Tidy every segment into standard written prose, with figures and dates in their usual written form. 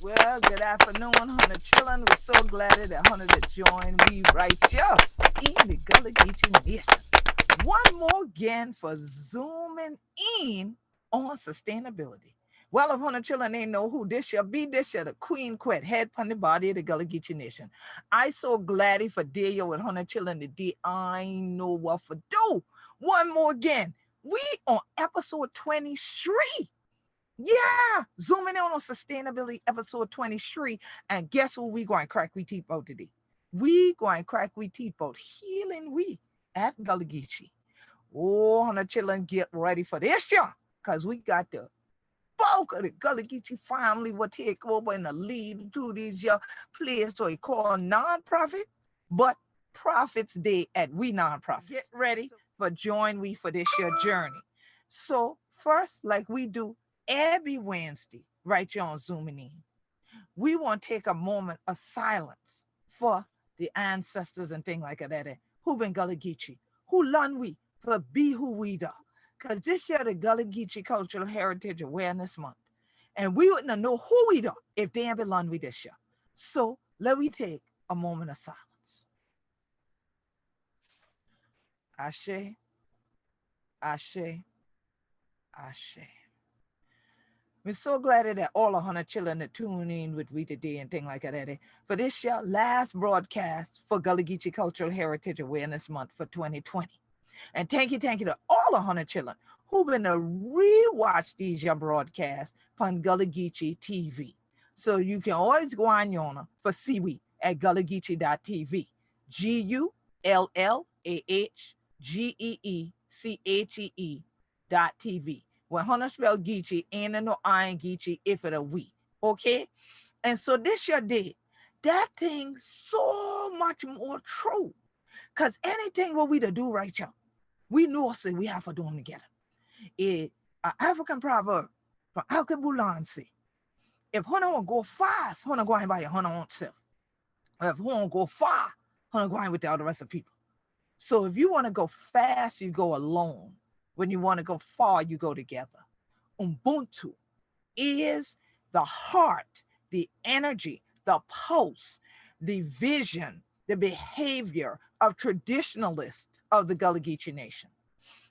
Well, good afternoon, Hunter Chillin. We're so glad that Hunter to join me right here in the Gullah Geechee Nation. One more again for zooming in on sustainability. Well, if Hunter Chillin ain't know who this shall be, this shall the Queen Quet, head from the body of the Gullah Geechee Nation. I so glad for dear with Hunter Chillin today. I know what for do. One more again. We on episode 23. Yeah, zooming in on sustainability episode 23. And guess what we going to crack we teeth out today? We going to crack we teeth out healing we at Gullah Geechee. Oh, on the children, get ready for this, y'all. Because we got the bulk of the Gullah Geechee family will take over in the lead to these your place so it called non-profit, but Profits Day at We Nonprofits. Get ready for join we for this your journey. So first, like we do every Wednesday, right here on Zooming In, we want to take a moment of silence for the ancestors and things like that who been Gullah Geechee, who learn we for be who we do. Because this year the Gullah Geechee Cultural Heritage Awareness Month. And we wouldn't know who we do if they ain't been learned with this year. So let me take a moment of silence. Ashe, Ashe, Ashe. We're so glad that all of Hunter children that tune in with we today and things like that. For this year, last broadcast for Gullah Geechee Cultural Heritage Awareness Month for 2020. And thank you to all of Hunter children who've been to rewatch these your broadcasts on Gullah Geechee TV. So you can always go on yonder for Seaweed at gullahgeechee.tv. gullahgeechee.tv. When Hunter spell Geechee, ain't no iron Geechee if it a we. Okay? And so this your day, that thing so much more true. Because anything what we to do right here, we know say we have to do them together. An African proverb from Alkebulan say, if Hunter won't go fast, Hunter go by your Hunter own self. If Hunter won't go far, Hunter go with the other rest of people. So if you want to go fast, you go alone. When you want to go far, you go together. Ubuntu is the heart, the energy, the pulse, the vision, the behavior of traditionalists of the Gullah Geechee Nation.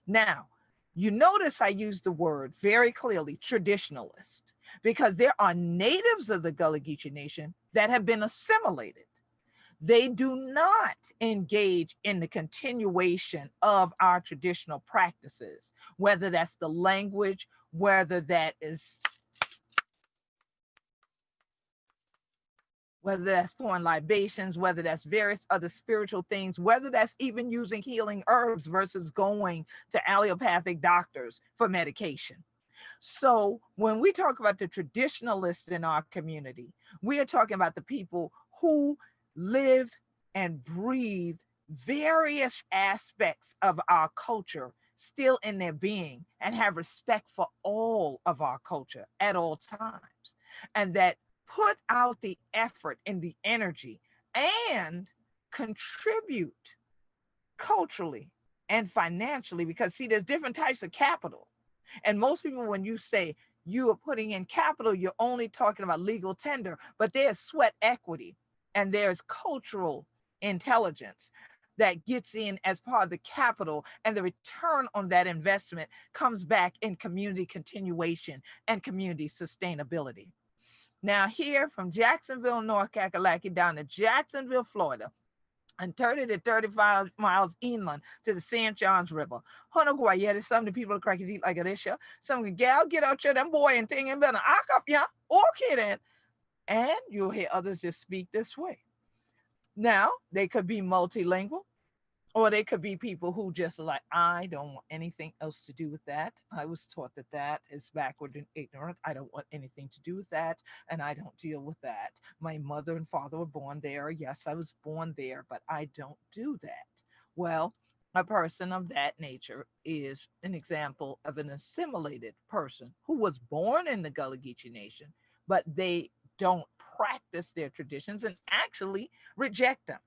Now, you notice I use the word very clearly, traditionalist, because there are natives of the Gullah Geechee Nation that have been assimilated. They do not engage in the continuation of our traditional practices, whether that's the language, whether that's throwing libations, whether that's various other spiritual things, whether that's even using healing herbs versus going to allopathic doctors for medication. So when we talk about the traditionalists in our community, we are talking about the people who live and breathe various aspects of our culture still in their being and have respect for all of our culture at all times. And that put out the effort and the energy and contribute culturally and financially, because see, there's different types of capital. And most people, when you say you are putting in capital, you're only talking about legal tender, but there's sweat equity and there's cultural intelligence that gets in as part of the capital, and the return on that investment comes back in community continuation and community sustainability. Now, here from Jacksonville, North Kakalaki, down to Jacksonville, Florida, and 30 to 35 miles inland to the St. Johns River. Honogwa, yeah, there's some of the people that crack eat like this. Some gal get out here, them boy and thing and better act up, yeah. Okay then. And you'll hear others just speak this way. Now, they could be multilingual, or they could be people who just are like, I don't want anything else to do with that. I was taught that that is backward and ignorant. I don't want anything to do with that, and I don't deal with that. My mother and father were born there. Yes, I was born there, but I don't do that. Well, a person of that nature is an example of an assimilated person who was born in the Gullah Geechee Nation, but they don't practice their traditions and actually reject them.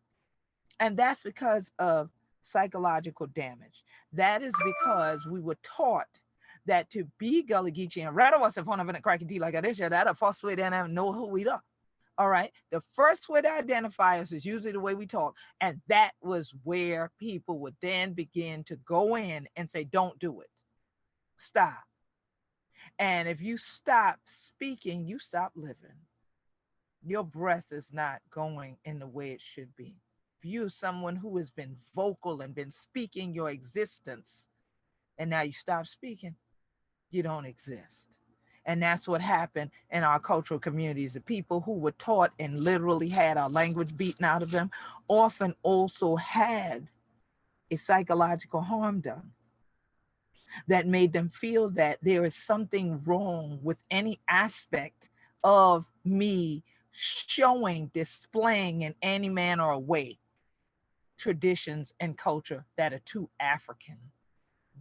And that's because of psychological damage. That is because we were taught that to be Gullah Geechee and rather was if one of a cracky D like this, that'll first way then I know who we are. All right. The first way to identify us is usually the way we talk. And that was where people would then begin to go in and say, don't do it. Stop. And if you stop speaking, you stop living. Your breath is not going in the way it should be. If you're someone who has been vocal and been speaking your existence, and now you stop speaking, you don't exist. And that's what happened in our cultural communities. The people who were taught and literally had our language beaten out of them often also had a psychological harm done that made them feel that there is something wrong with any aspect of me showing, displaying in any manner or way traditions and culture that are too African,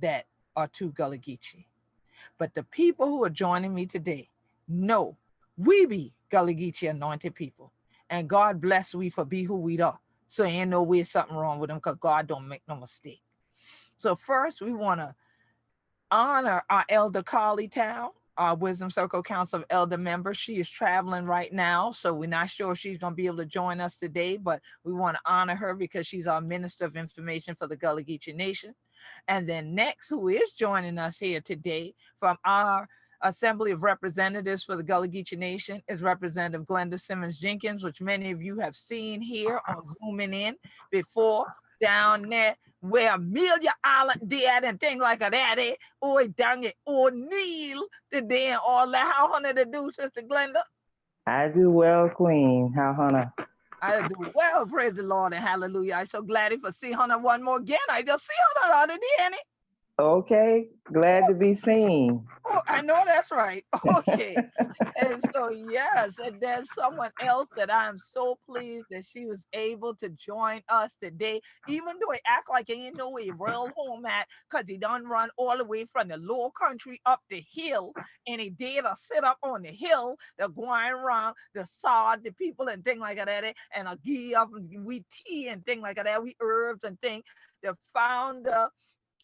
that are too Gullah Geechee. But the people who are joining me today know we be Gullah Geechee anointed people. And God bless we for be who we are. So ain't no way something wrong with them because God don't make no mistake. So first we want to honor our Elder Carly Town, our Wisdom Circle Council of Elder member. She is traveling right now, so we're not sure if she's going to be able to join us today, but we want to honor her because she's our Minister of Information for the Gullah Geechee Nation. And then next, who is joining us here today from our Assembly of Representatives for the Gullah Geechee Nation is Representative Glenda Simmons-Jenkins, which many of you have seen here on Zoomin in before, down there where Amelia Island did and things like that, or down at O'Neill today and all that. How honor to do, Sister Glenda? I do well, Queen. How honor? I do well, praise the Lord and hallelujah. I'm so glad to see honor one more again. I just see honor the other day, Annie. Okay, glad to be seen. Oh, I know that's right. Okay. And so, yes, and there's someone else that I'm so pleased that she was able to join us today, even though he act like he ain't know where he real home at, because he done run all the way from the low country up the hill, and he did a sit up on the hill, the going around, the sod, the people and thing like that, and a give up, we tea and thing like that, we herbs and thing. The founder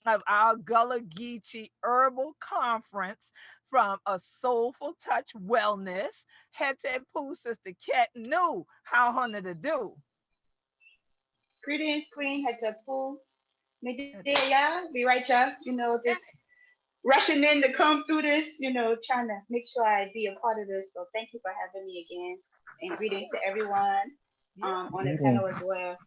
of our Gullah Geechee Herbal Conference from A Soulful Touch Wellness. Hete Poo, Sister Cat knew how honor to do. Greetings, Queen Hete Poo. Medea, be right, y'all. Just rushing in to come through this, trying to make sure I be a part of this. So thank you for having me again. And greetings to everyone on the panel as well.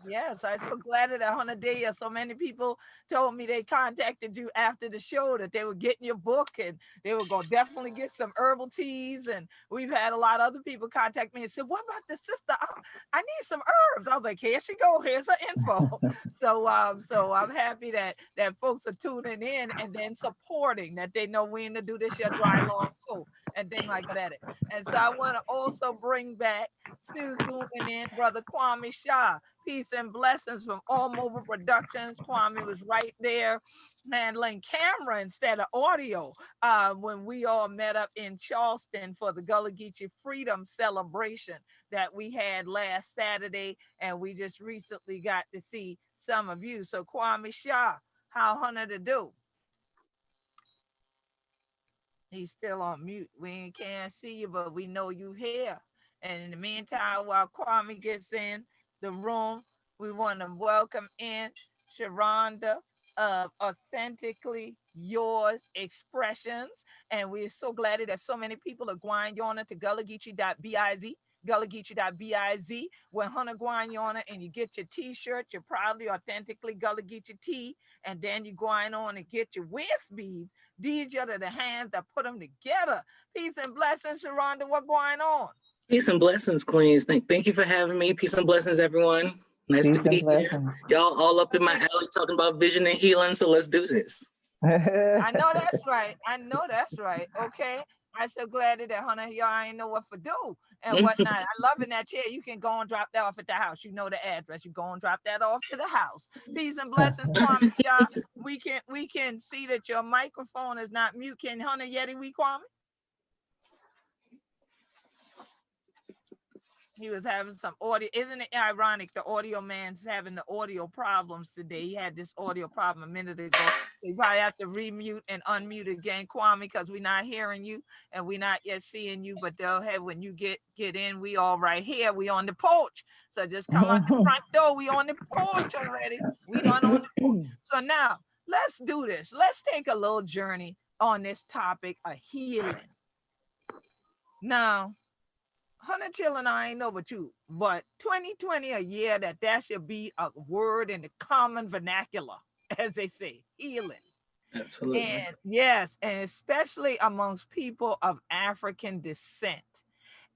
Yes, I'm so glad that on a day so many people told me they contacted you after the show that they were getting your book and they were going to definitely get some herbal teas. And we've had a lot of other people contact me and said, what about the sister? I need some herbs. I was like, here she go. Here's her info. So I'm happy that folks are tuning in and then supporting that they know when to do this your dry long soap and things like that. And so I want to also bring back to Zooming in, Brother Kwame Shah. Peace and blessings from All Mobile Productions. Kwame was right there handling camera instead of audio when we all met up in Charleston for the Gullah Geechee Freedom Celebration that we had last Saturday, and we just recently got to see some of you. So Kwame Shah, how honor to do? He's still on mute. We can't see you, but we know you here. And in the meantime, while Kwame gets in the room, we want to welcome in Sharonda of Authentically Yours Expressions. And we're so glad that so many people are going yonder to gullahgeechee.biz, gullahgeechee.biz, where Hunter going yonder and you get your t-shirt, you're proudly authentically Gullah Geechee tea, and then you going on and get your waist beads. These are the hands that put them together. Peace and blessings, Sharonda. What going on? Peace and blessings, Queens. Thank you for having me. Peace and blessings, everyone. Nice to be here. Y'all all up in my alley talking about vision and healing, so let's do this. I know that's right. I know that's right. Okay. I'm so glad that Hunter, y'all ain't know what to do and whatnot. I love in that chair. You can go and drop that off at the house. You know the address. You go and drop that off to the house. Peace and blessings, Kwame Shah. We can see that your microphone is not mute. Can Hunter Yeti we Kwame? He was having some audio. Isn't it ironic? The audio man's having the audio problems today. He had this audio problem a minute ago. We probably have to remute and unmute again, Kwame, because we're not hearing you and we're not yet seeing you. But they'll have, when you get in, we all right here. We on the porch. So just come out the front door. We on the porch already. We done on the porch. So now let's do this. Let's take a little journey on this topic of healing. Now, Hunter Chill and I ain't know about you, but 2020 a year that should be a word in the common vernacular, as they say, healing. Absolutely. And yes, and especially amongst people of African descent.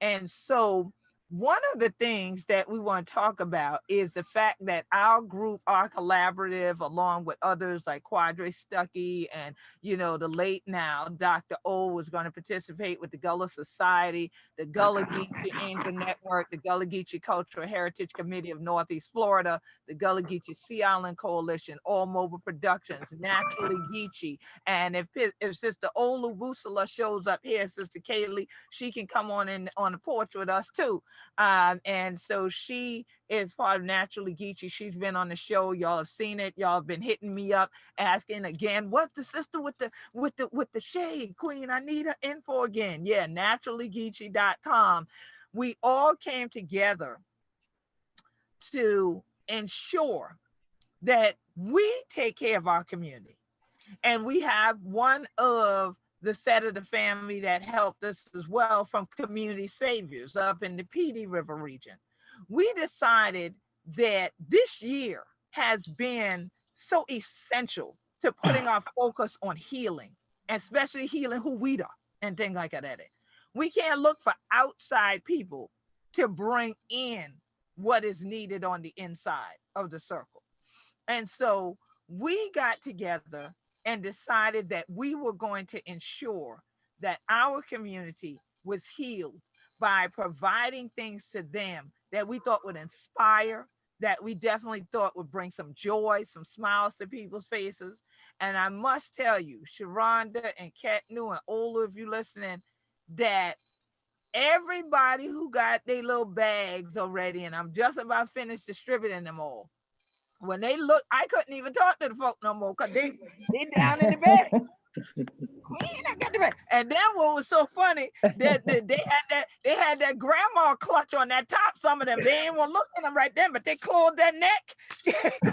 And so one of the things that we want to talk about is the fact that our group, our collaborative, along with others like Quadre Stuckey and, you know, the late now Dr. O is going to participate with the Gullah Society, the Gullah-Geechee Angel Network, the Gullah-Geechee Cultural Heritage Committee of Northeast Florida, the Gullah-Geechee Sea Island Coalition, All Mobile Productions, Naturally Geechee. And if Sister Olu Busala shows up here, Sister Kaylee, she can come on in on the porch with us too. And so she is part of Naturally Geechee. She's been on the show. Y'all have seen it. Y'all have been hitting me up, asking again, what's the sister with the shade, Queen? I need her info again. Yeah, naturallygeechee.com. We all came together to ensure that we take care of our community. And we have one of the set of the family that helped us as well from Community Saviors up in the PD River region. We decided that this year has been so essential to putting our focus on healing, and especially healing Huida and things like that. We can't look for outside people to bring in what is needed on the inside of the circle. And so we got together and decided that we were going to ensure that our community was healed by providing things to them that we thought would inspire, that we definitely thought would bring some joy, some smiles to people's faces. And I must tell you, Sharonda and Ketnu and Ola, if you're listening, that everybody who got their little bags already, and I'm just about finished distributing them all, when they look, I couldn't even talk to the folk no more because they down in the bed. I got the bed. And then what was so funny that they had that grandma clutch on that top. Some of them, they ain't want to look at them right then, but they closed their neck.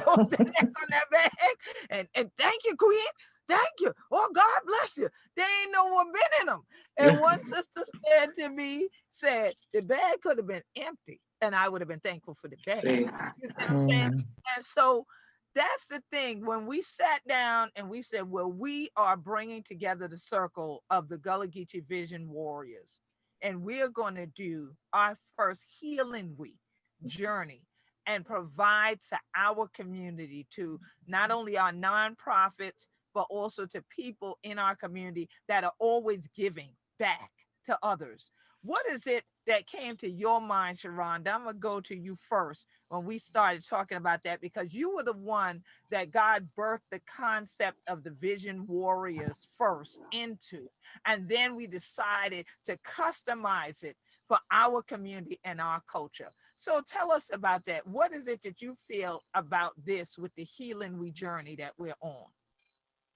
Closed their neck on that bag. And thank you, Queen. Thank you. Oh, God bless you. There ain't no one been in them. And one sister said to me, the bag could have been empty. And I would have been thankful for the bag. You know what I'm saying? And so that's the thing. When we sat down and we said, well, we are bringing together the circle of the Gullah Geechee Vision Warriors, and we're going to do our first Healing Week journey and provide to our community, to not only our nonprofits, but also to people in our community that are always giving back to others. What is it that came to your mind, Sharonda? I'm going to go to you first when we started talking about that, because you were the one that God birthed the concept of the Vision Warriors first into. And then we decided to customize it for our community and our culture. So tell us about that. What is it that you feel about this with the Healing We journey that we're on?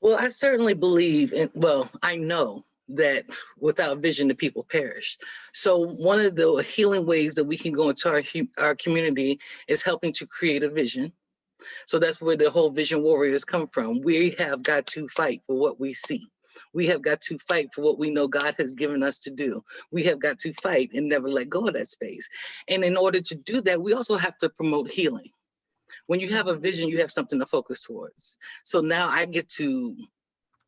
Well, I certainly believe in, well, I know that without vision, the people perish. So one of the healing ways that we can go into our community is helping to create a vision. So that's where the whole Vision Warriors come from. We have got to fight for what we see. We have got to fight for what we know God has given us to do. We have got to fight and never let go of that space. And in order to do that, we also have to promote healing. When you have a vision, you have something to focus towards. So now I get to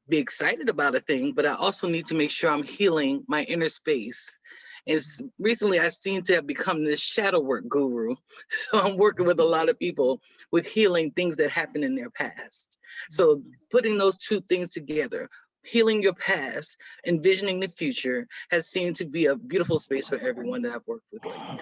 be excited about a thing, but I also need to make sure I'm healing my inner space. And recently I seem to have become this shadow work guru. So I'm working with a lot of people with healing things that happened in their past. So putting those two things together, healing your past, envisioning the future, has seemed to be a beautiful space for everyone that I've worked with lately.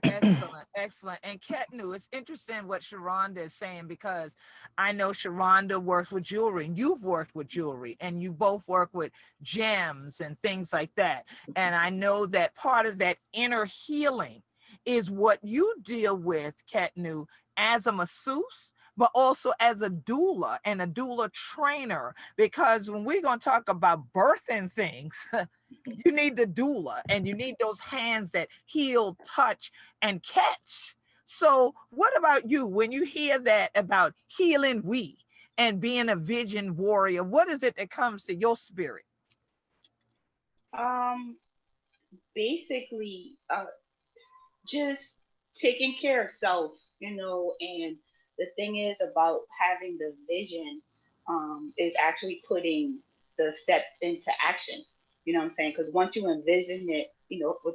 Excellent, excellent. And Ketnu, it's interesting what Sharonda is saying, because I know Sharonda works with jewelry, and you've worked with jewelry, and you both work with gems and things like that. And I know that part of that inner healing is what you deal with, Ketnu, as a masseuse, but also as a doula and a doula trainer. Because when we're going to talk about birthing things, you need the doula and you need those hands that heal, touch, and catch. So what about you? When you hear that about healing we and being a vision warrior, what is it that comes to your spirit? Um, Basically, just taking care of self, and the thing is about having the vision, is actually putting the steps into action. You know what I'm saying? Because once you envision it,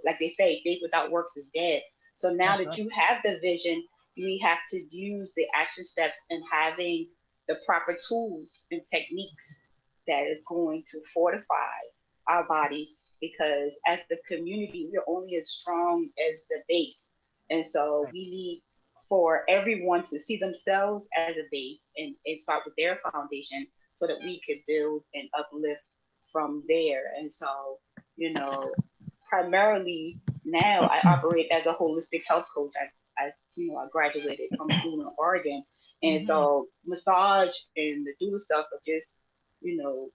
like they say, faith without works is dead. So now That's that right. you have the vision, we have to use the action steps and having the proper tools and techniques that is going to fortify our bodies, because as the community, we're only as strong as the base. And so Right. we need for everyone to see themselves as a base, and start with their foundation so that we could build and uplift from there. And so, you know, primarily now I operate as a holistic health coach. I graduated from school in Oregon. And Mhm. so massage and the doula stuff are just,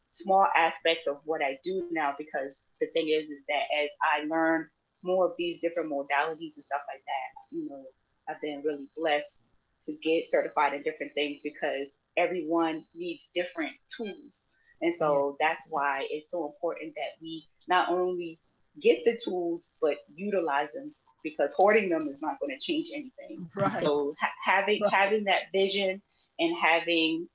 small aspects of what I do now, because the thing is that as I learn more of these different modalities and stuff like that, I've been really blessed to get certified in different things, because everyone needs different tools. And Yeah. so that's why it's so important that we not only get the tools, but utilize them, because hoarding them is not going to change anything. Right. So having that vision and having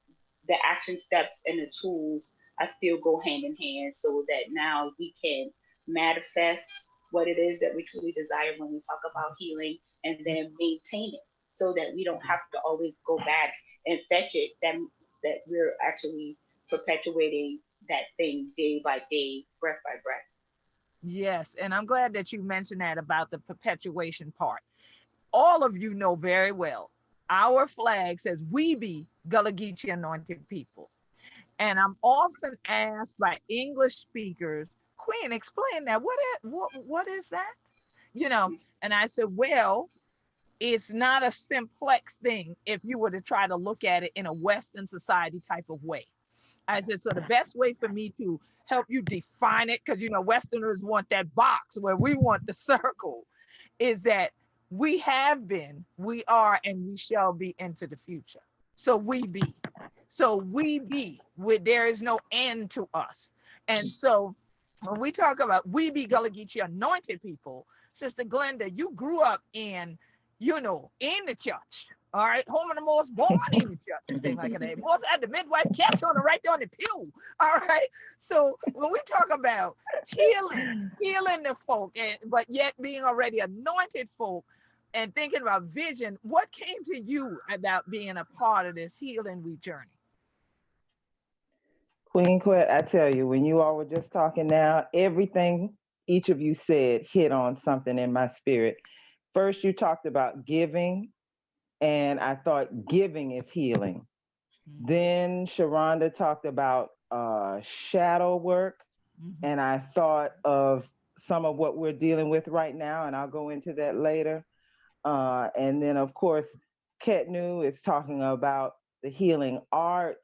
the action steps and the tools, I feel go hand in hand, so that now we can manifest what it is that we truly desire when we talk about healing, and then maintain it, so that we don't have to always go back and fetch it. That we're actually perpetuating that thing day by day, breath by breath. Yes. And I'm glad that you mentioned that about the perpetuation part. All of you know very well, our flag says we be Gullah Geechee anointed people. And I'm often asked by English speakers, Queen, explain that. What is that? You know, and I said, well, it's not a simplex thing if you were to try to look at it in a Western society type of way. I said, so the best way for me to help you define it, because Westerners want that box where we want the circle, is that we have been, we are, and we shall be into the future. So we be. So we be, there is no end to us. And so when we talk about we be Gullah Geechee anointed people, Sister Glenda, you grew up in the church. All right, home of the most born in the church and things like that. Most had the midwife catch on the right there on the pew. All right. So when we talk about healing the folk, but yet being already anointed folk and thinking about vision, what came to you about being a part of this healing we journey? Queen Quet, I tell you, when you all were just talking now, everything each of you said hit on something in my spirit. First, you talked about giving, and I thought giving is healing. Then Sharonda talked about shadow work, and I thought of some of what we're dealing with right now, and I'll go into that later. And then, of course, Ketnu is talking about the healing arts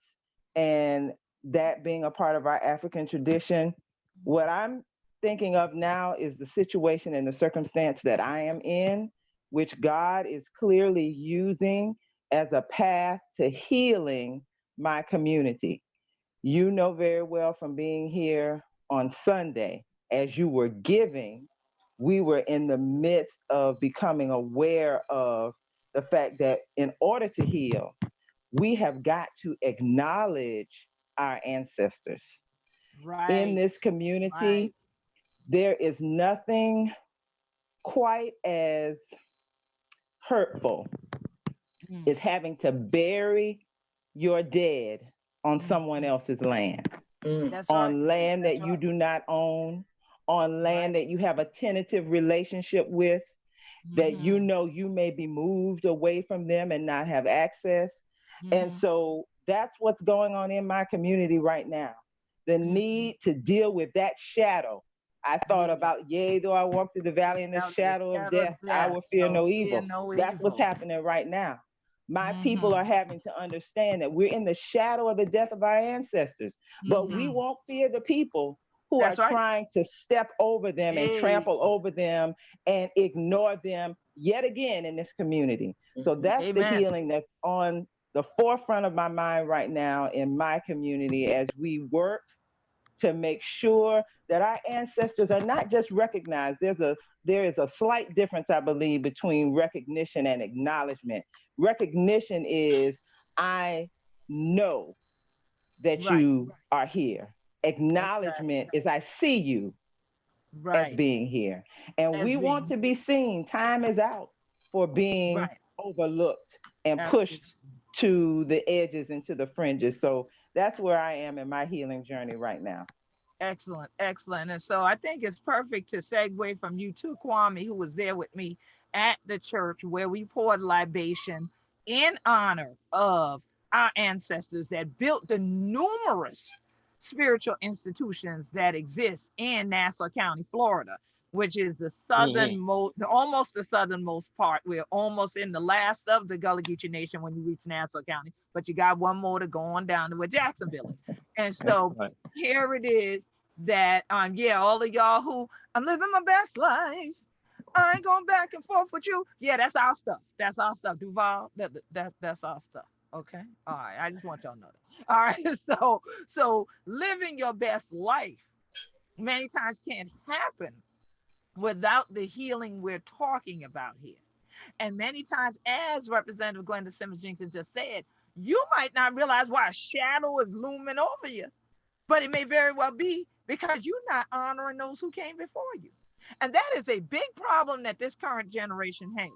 and that being a part of our African tradition. What I'm thinking of now is the situation and the circumstance that I am in, which God is clearly using as a path to healing my community. You know very well from being here on Sunday, as you were giving, we were in the midst of becoming aware of the fact that in order to heal, we have got to acknowledge our ancestors. In Right. this community, Right. there is nothing quite as hurtful Mm. as having to bury your dead on someone Mm. else's land, That's right. on land That's that you right. do not own, on Right. land that you have a tentative relationship with, that you Mm-hmm. know you may be moved away from them and not have access. And Mm-hmm. so that's what's going on in my community right now. The Mm-hmm. need to deal with that shadow I thought about, yea, though I walk through the valley in the shadow of death, I will fear no evil. That's what's happening right now. My people are having to understand that we're in the shadow of the death of our ancestors, but we won't fear the people who are trying to step over them and trample over them and ignore them yet again in this community. So that's the healing that's on the forefront of my mind right now in my community as we work to make sure that our ancestors are not just recognized. There is a slight difference, I believe, between recognition and acknowledgement. Recognition is, I know that you are here. Acknowledgement is, I see you as being here. And we want to be seen. Time is out for being overlooked and pushed to the edges and to the fringes. So that's where I am in my healing journey right now. Excellent, excellent. And so I think it's perfect to segue from you to Kwame, who was there with me at the church where we poured libation in honor of our ancestors that built the numerous spiritual institutions that exist in Nassau County, Florida, which is the southernmost, almost the southernmost part. We're almost in the last of the Gullah Geechee Nation when you reach Nassau County, but you got one more to go on down to where Jacksonville is. And so here it is that, all of y'all who, I'm living my best life, I ain't going back and forth with you. Yeah, that's our stuff. That's our stuff. Duval, that's our stuff. Okay. All right. I just want y'all to know that. All right. So living your best life many times can't happen without the healing we're talking about here. And many times, as Representative Glenda Simmons-Jenkins just said, you might not realize why a shadow is looming over you, but it may very well be because you're not honoring those who came before you. And that is a big problem that this current generation has.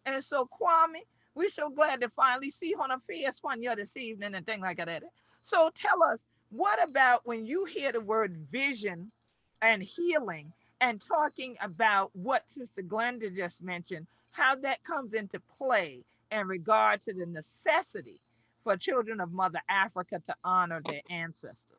And so, Kwame, we're so glad to finally see on a face one year this evening and things like that. So tell us, what about when you hear the word vision and healing and talking about what Sister Glenda just mentioned, how that comes into play in regard to the necessity for children of Mother Africa to honor their ancestors?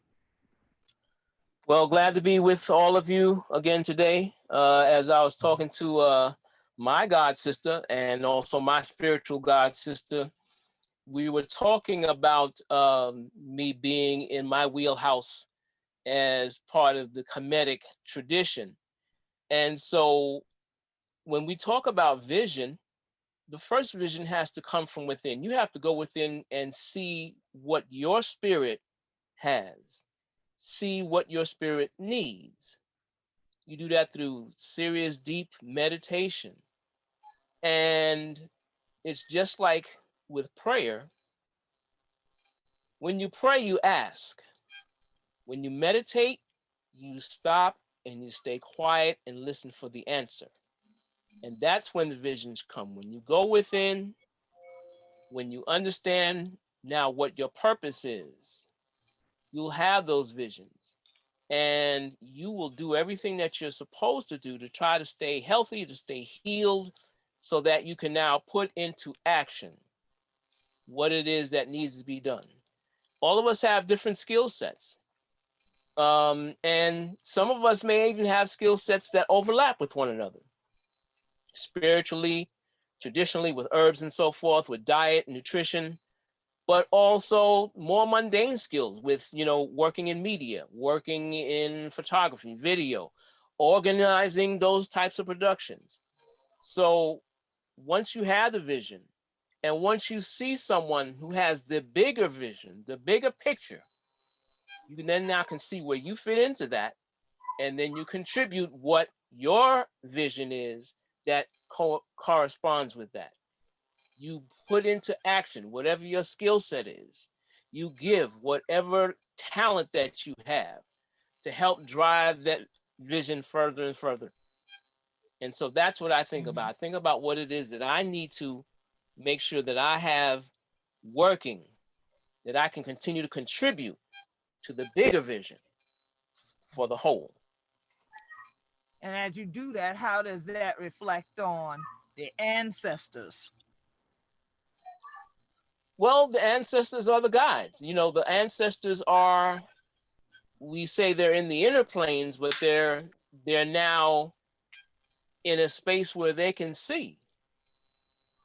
Well, glad to be with all of you again today. As I was talking to my god sister and also my spiritual god sister, we were talking about me being in my wheelhouse as part of the Kemetic tradition. And so when we talk about vision, the first vision has to come from within. You have to go within and see what your spirit has, see what your spirit needs. You do that through serious, deep meditation. And it's just like with prayer. When you pray, you ask. When you meditate, you stop and you stay quiet and listen for the answer. And that's when the visions come. When you go within, when you understand now what your purpose is, you'll have those visions. And you will do everything that you're supposed to do to try to stay healthy, to stay healed, so that you can now put into action what it is that needs to be done. All of us have different skill sets. And some of us may even have skill sets that overlap with one another. Spiritually, traditionally, with herbs and so forth, with diet, nutrition, but also more mundane skills with, working in media, working in photography, video, organizing those types of productions. So once you have the vision, and once you see someone who has the bigger vision, the bigger picture, you can then now can see where you fit into that, and then you contribute what your vision is that corresponds with that. You put into action whatever your skill set is. You give whatever talent that you have to help drive that vision further and further. And so that's what I think about. I think about what it is that I need to make sure that I have working, that I can continue to contribute to the bigger vision for the whole. And as you do that, how does that reflect on the ancestors? Well, the ancestors are the guides. The ancestors are, we say they're in the inner planes, but they're they're now in a space where they can see.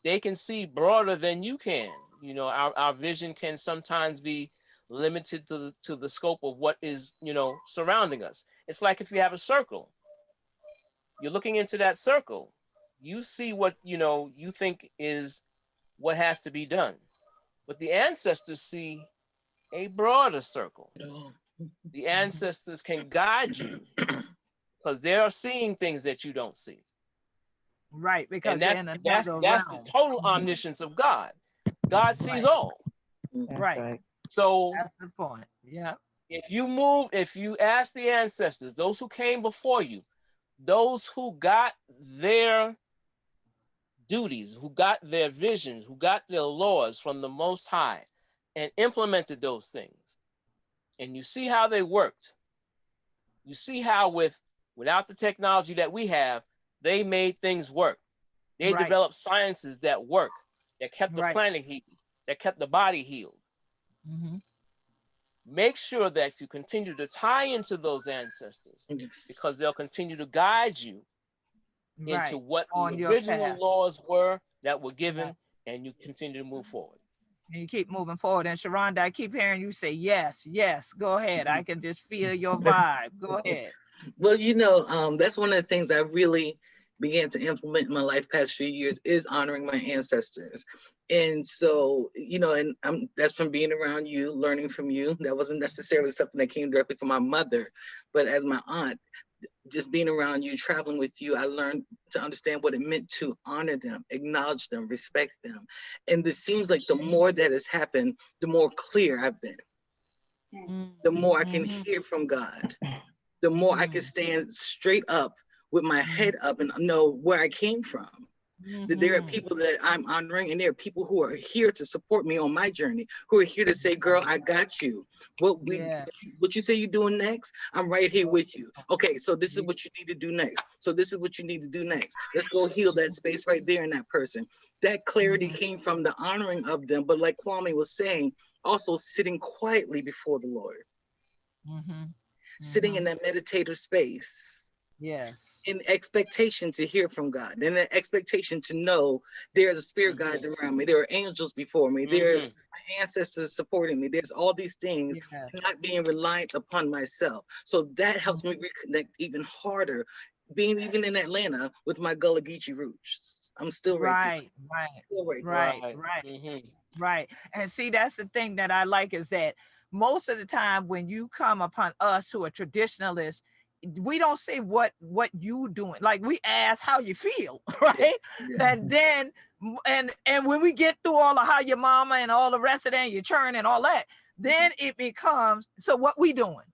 They can see broader than you can. You know, our vision can sometimes be limited to the scope of what is, you know, surrounding us. It's like if you have a circle, you're looking into that circle, you see what, you know, you think is what has to be done. But the ancestors see a broader circle. The ancestors can guide you because they are seeing things that you don't see. Right, because And they're in that's another the realm. total omniscience of God. God sees all. That's Right. So That's the point. Yeah. if you ask the ancestors, those who came before you, those who got their duties, who got their visions, who got their laws from the Most High and implemented those things, and you see how they worked, you see how without the technology that we have, they made things work. They Right. developed sciences that work, that kept the Right. planet healed, that kept the body healed. Mhm. Make sure that you continue to tie into those ancestors because they'll continue to guide you into Right. what On the your original path. laws were that were given, Right. and you continue to move forward. And you keep moving forward. And Sharonda, I keep hearing you say, yes, yes, go ahead. I can just feel your vibe. Go ahead. Well, you know, that's one of the things I really began to implement in my life past few years is honoring my ancestors. And so, you know, and that's from being around you, learning from you. That wasn't necessarily something that came directly from my mother, but as my aunt, just being around you, traveling with you, I learned to understand what it meant to honor them, acknowledge them, respect them. And this seems like the more that has happened, the more clear I've been, the more I can hear from God, the more I can stand straight up with my head up and know where I came from. That there are people that I'm honoring, and there are people who are here to support me on my journey, who are here to say, girl, I got you. What you say you're doing next, I'm right here with you. Okay, so this is what you need to do next. So this is what you need to do next. Let's go heal that space right there in that person. That clarity came from the honoring of them, but like Kwame was saying, also sitting quietly before the Lord. Sitting in that meditative space. Yes. In expectation to hear from God, in an expectation to know there's a spirit guides around me, there are angels before me, there's my ancestors supporting me, there's all these things, not being reliant upon myself. So that helps me reconnect even harder, being even in Atlanta with my Gullah Geechee roots. I'm still right there. Right. And see, that's the thing that I like is that most of the time when you come upon us who are traditionalists, we don't say what you doing. Like we ask how you feel, right? And then and when we get through all of how your mama and all the rest of that, your churn and all that, then it becomes, so what we doing?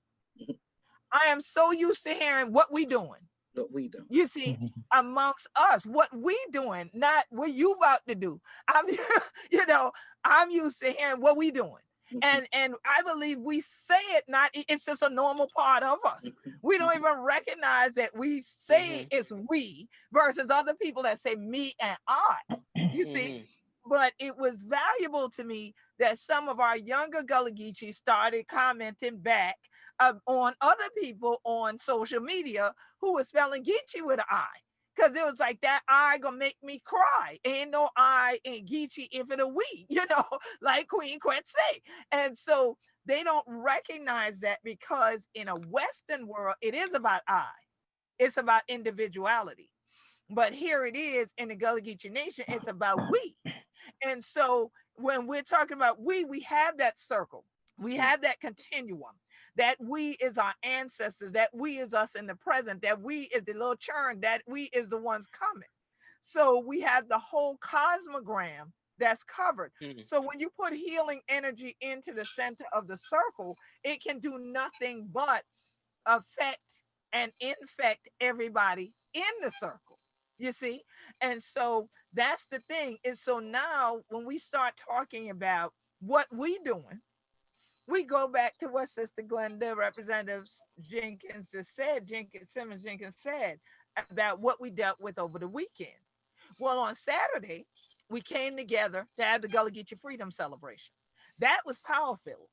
I am so used to hearing what we doing. What we do. You see, amongst us, what we doing, not what you about to do. I'm used to hearing what we doing. And I believe we say it, not it's just a normal part of us. We don't even recognize that we say it's we versus other people that say me and I. You see, but it was valuable to me that some of our younger Gullah Geechee started commenting back on other people on social media who was spelling Geechee with an I. Because it was like that I gonna make me cry. Ain't no I in Geechee if it a we, like Queen Quet say. And so they don't recognize that because in a Western world, it is about I. It's about individuality. But here it is in the Gullah Geechee Nation, it's about we. And so when we're talking about we have that circle. We have that continuum. That we is our ancestors, that we is us in the present, that we is the little churn, that we is the ones coming. So we have the whole cosmogram that's covered. So when you put healing energy into the center of the circle, it can do nothing but affect and infect everybody in the circle, you see? And so that's the thing. And so now when we start talking about what we doing, we go back to what Sister Glenda, Representative Jenkins just said, Simmons-Jenkins said about what we dealt with over the weekend. Well, on Saturday, we came together to have the Gullah Geechee Freedom Celebration. That was power-filled.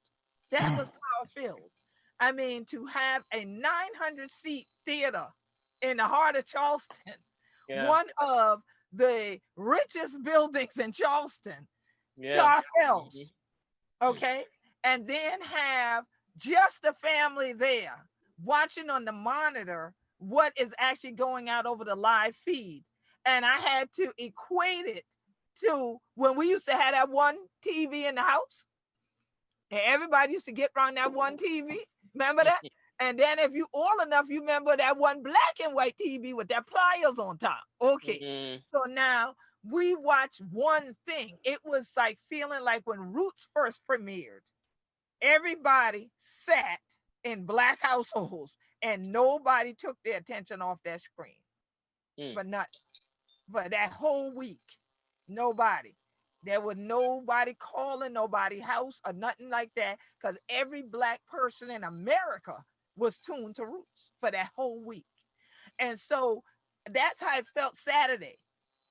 That was power-filled. I mean, to have a 900-seat theater in the heart of Charleston, Yeah. one of the richest buildings in Charleston, to Yeah. ourselves, okay? And then have just the family there watching on the monitor what is actually going out over the live feed. And I had to equate it to when we used to have that one TV in the house, and everybody used to get around that one TV. Remember that? And then if you old enough, you remember that one black and white TV with that pliers on top. Okay. Mhm. So now we watch one thing. It was like feeling like when Roots first premiered, everybody sat in black households and nobody took their attention off that screen for nothing. For that whole week, nobody. There was nobody calling nobody house or nothing like that, because every black person in America was tuned to Roots for that whole week. And so that's how it felt Saturday.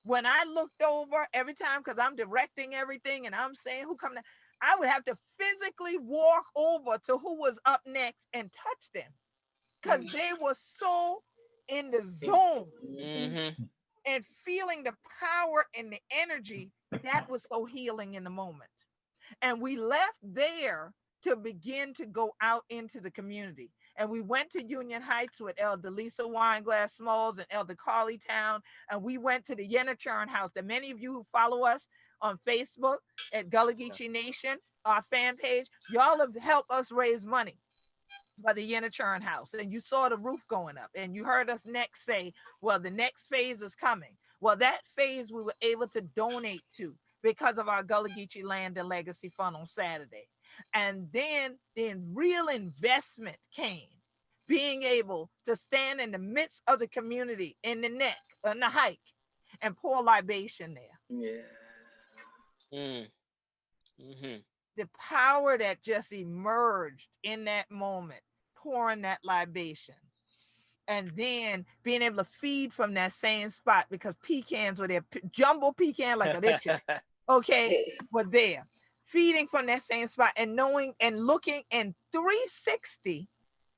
When I looked over every time, because I'm directing everything and I'm saying who coming, I would have to physically walk over to who was up next and touch them, because they were so in the zone and feeling the power and the energy that was so healing in the moment. And we left there to begin to go out into the community. And we went to Union Heights with Elder Lisa Wineglass Smalls and Elder Carly Town. And we went to the Yenachurn house that many of you who follow us on Facebook at Gullah Geechee Nation, our fan page, y'all have helped us raise money by the Yenachurn house. And you saw the roof going up. And you heard us next say, well, the next phase is coming. Well, that phase we were able to donate to because of our Gullah Geechee Land and Legacy Fund on Saturday. And then the real investment came, being able to stand in the midst of the community in the neck, on the hike, and pour libation there. Yeah. The power that just emerged in that moment, pouring that libation. And then being able to feed from that same spot, because pecans were there, jumbo pecan like a leche, okay, were there, feeding from that same spot, and knowing and looking in 360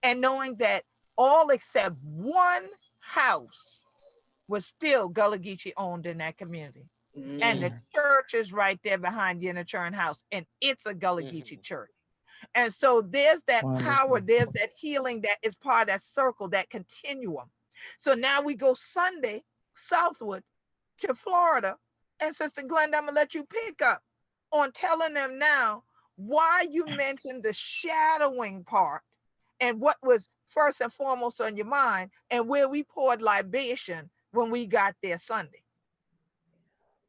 and knowing that all except one house was still Gullah Geechee owned in that community. And the church is right there behind Yenachurn house, and it's a Gullah Geechee church. And so there's that power, there's that healing that is part of that circle, that continuum. So now we go Sunday southward to Florida. And Sister Glenda, I'm gonna let you pick up on telling them now why you mentioned the shadowing part and what was first and foremost on your mind, and where we poured libation when we got there Sunday.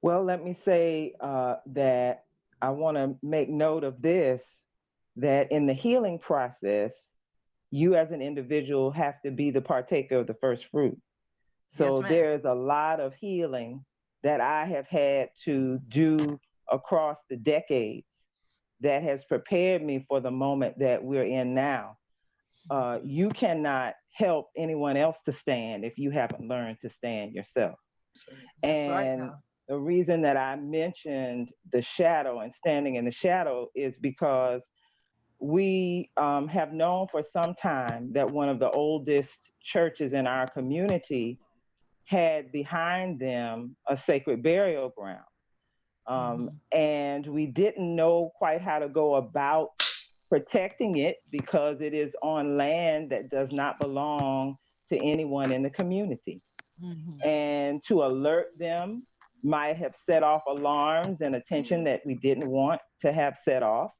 Well, let me say that I want to make note of this, that in the healing process, you as an individual have to be the partaker of the first fruit. So Yes, there's a lot of healing that I have had to do across the decades that has prepared me for the moment that we're in now. You cannot help anyone else to stand if you haven't learned to stand yourself. That's right. And the reason that I mentioned the shadow and standing in the shadow is because we have known for some time that one of the oldest churches in our community had behind them a sacred burial ground. And we didn't know quite how to go about protecting it, because it is on land that does not belong to anyone in the community. And to alert them might have set off alarms and attention that we didn't want to have set off.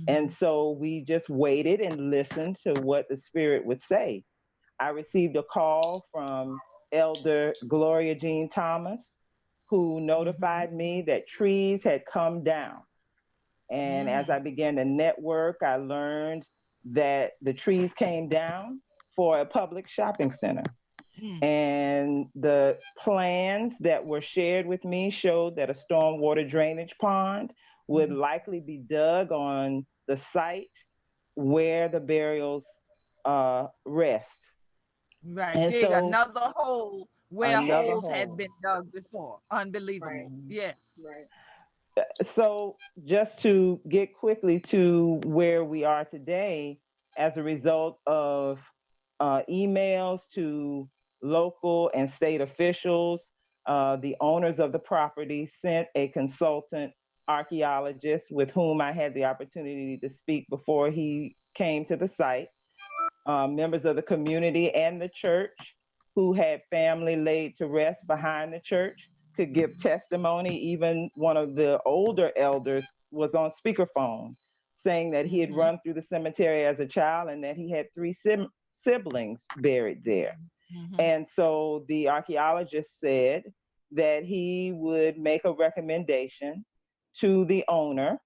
And so we just waited and listened to what the Spirit would say. I received a call from Elder Gloria Jean Thomas, who notified me that trees had come down. And as I began to network, I learned that the trees came down for a public shopping center. And the plans that were shared with me showed that a stormwater drainage pond would likely be dug on the site where the burials rest. Right, And dig so another hole where another holes had hole. been dug before. Unbelievable. Yes. So just to get quickly to where we are today, as a result of emails to local and state officials. The owners of the property sent a consultant archaeologist with whom I had the opportunity to speak before he came to the site. Members of the community and the church who had family laid to rest behind the church could give testimony. Even one of the older elders was on speakerphone saying that he had run through the cemetery as a child and that he had three siblings buried there. And so the archaeologist said that he would make a recommendation to the owner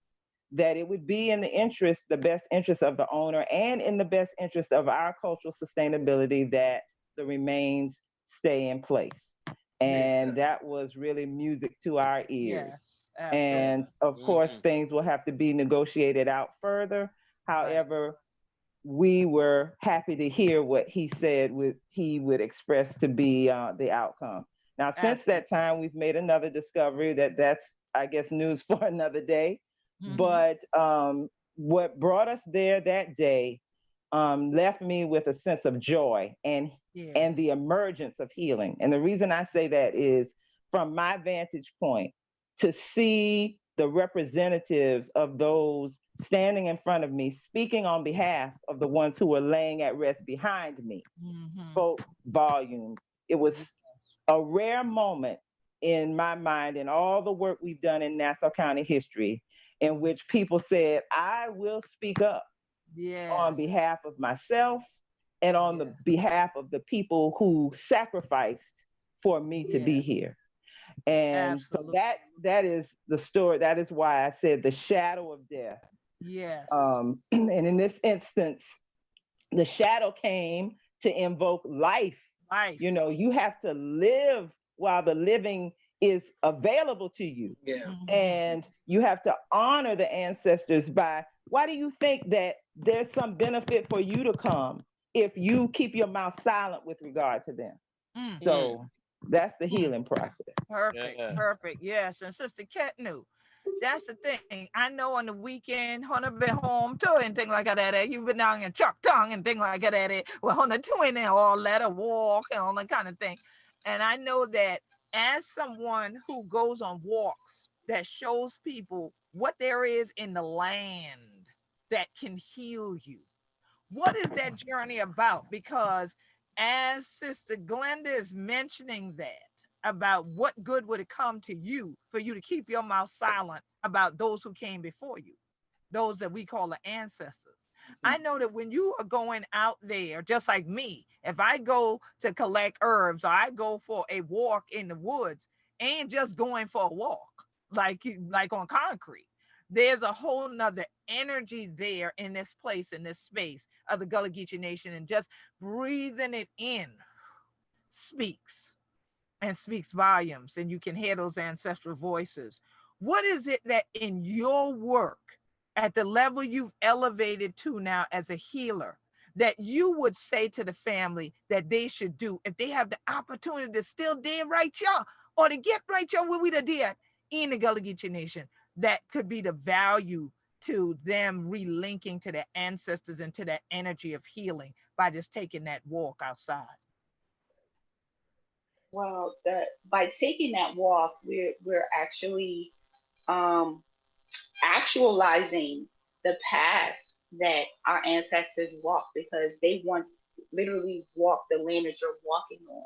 that it would be in the interest, the best interest of the owner and in the best interest of our cultural sustainability that the remains stay in place. And that was really music to our ears. Yes, absolutely. And of course, things will have to be negotiated out further. However, we were happy to hear what he said he would express to be the outcome. Now, since that time, we've made another discovery that's, I guess, news for another day. But what brought us there that day left me with a sense of joy and the emergence of healing. And the reason I say that is from my vantage point, to see the representatives of those standing in front of me, speaking on behalf of the ones who were laying at rest behind me, spoke volumes. It was a rare moment in my mind in all the work we've done in Nassau County history in which people said, I will speak up on behalf of myself and on the behalf of the people who sacrificed for me to be here. And so that is the story. That is why I said the shadow of death. And in this instance, the shadow came to invoke life. You know, you have to live while the living is available to you. And you have to honor the ancestors by, why do you think that there's some benefit for you to come if you keep your mouth silent with regard to them? So that's the healing process. Perfect. Yes. And Sister Ketnu, that's the thing. I know on the weekend, Hunter been home too and things like that. You've been down in Chuck Tongue and things like that. Well, Hunter too in there all that, a walk and all that kind of thing. And I know that as someone who goes on walks that shows people what there is in the land that can heal you, what is that journey about? Because as Sister Glenda is mentioning that, about what good would it come to you for you to keep your mouth silent about those who came before you, those that we call the ancestors. I know that when you are going out there, just like me, if I go to collect herbs or I go for a walk in the woods, ain't just going for a walk like on concrete. There's a whole nother energy there in this place, in this space of the Gullah Geechee Nation, and just breathing it in speaks volumes, and you can hear those ancestral voices. What is it that in your work, at the level you've elevated to now as a healer, that you would say to the family that they should do if they have the opportunity to still dead right y'all, or to get right y'all where we did in the Gullah Geechee Nation, that could be the value to them relinking to their ancestors and to that energy of healing by just taking that walk outside? Well, by taking that walk, we're actually actualizing the path that our ancestors walked, because they once literally walked the land that you're walking on.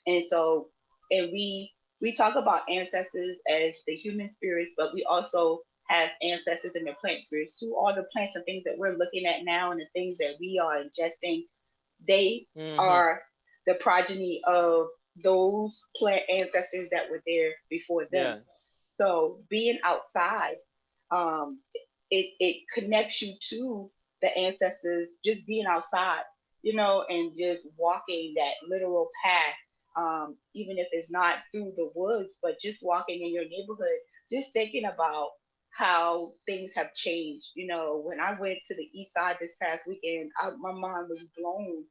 And so, and we talk about ancestors as the human spirits, but we also have ancestors in the plant spirits too. All the plants and things that we're looking at now and the things that we are ingesting, they are the progeny of those plant ancestors that were there before them. So being outside, it connects you to the ancestors, just being outside, you know, and just walking that literal path, even if it's not through the woods, but just walking in your neighborhood, just thinking about how things have changed. You know, when I went to the east side this past weekend, my mind was blown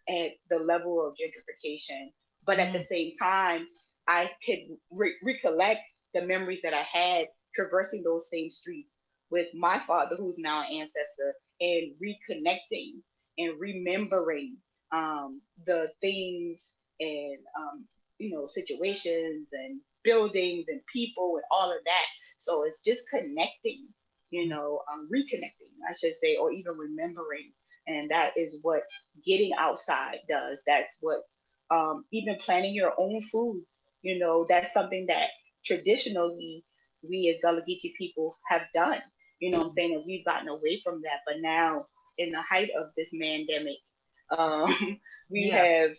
at the level of gentrification. But at the same time, I could recollect the memories that I had traversing those same streets with my father, who's now an ancestor, and reconnecting and remembering the things and situations and buildings and people and all of that. So it's just connecting, reconnecting, I should say, or even remembering. And that is what getting outside does. That's what even planting your own foods, that's something that traditionally we as Gullah Geechee people have done. I'm saying, that we've gotten away from that. But now, in the height of this pandemic, we Yeah. have,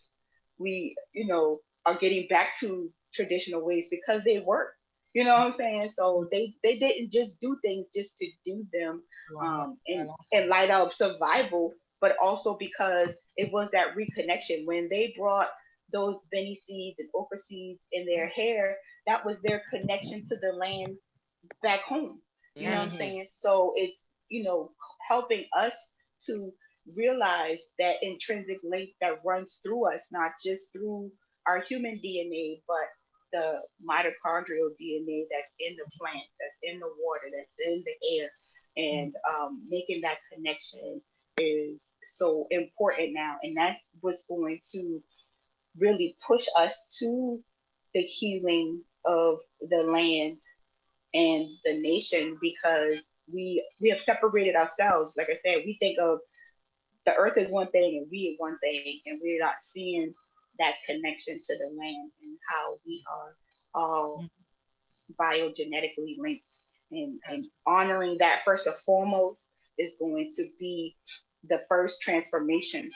are getting back to traditional ways because they work. You know what I'm saying? So they didn't just do things just to do them in light of survival, but also because it was that reconnection. When they brought those Benny seeds and okra seeds in their hair, that was their connection to the land back home. You know what I'm saying? So it's, helping us to realize that intrinsic link that runs through us, not just through our human DNA, but the mitochondrial DNA that's in the plant, that's in the water, that's in the air. And making that connection is so important now. And that's what's going to really push us to the healing of the land and the nation, because we have separated ourselves. Like I said, we think of the earth is one thing and we is one thing, and we're not seeing that connection to the land and how we are all biogenetically linked. And honoring that first and foremost is going to be the first transformation.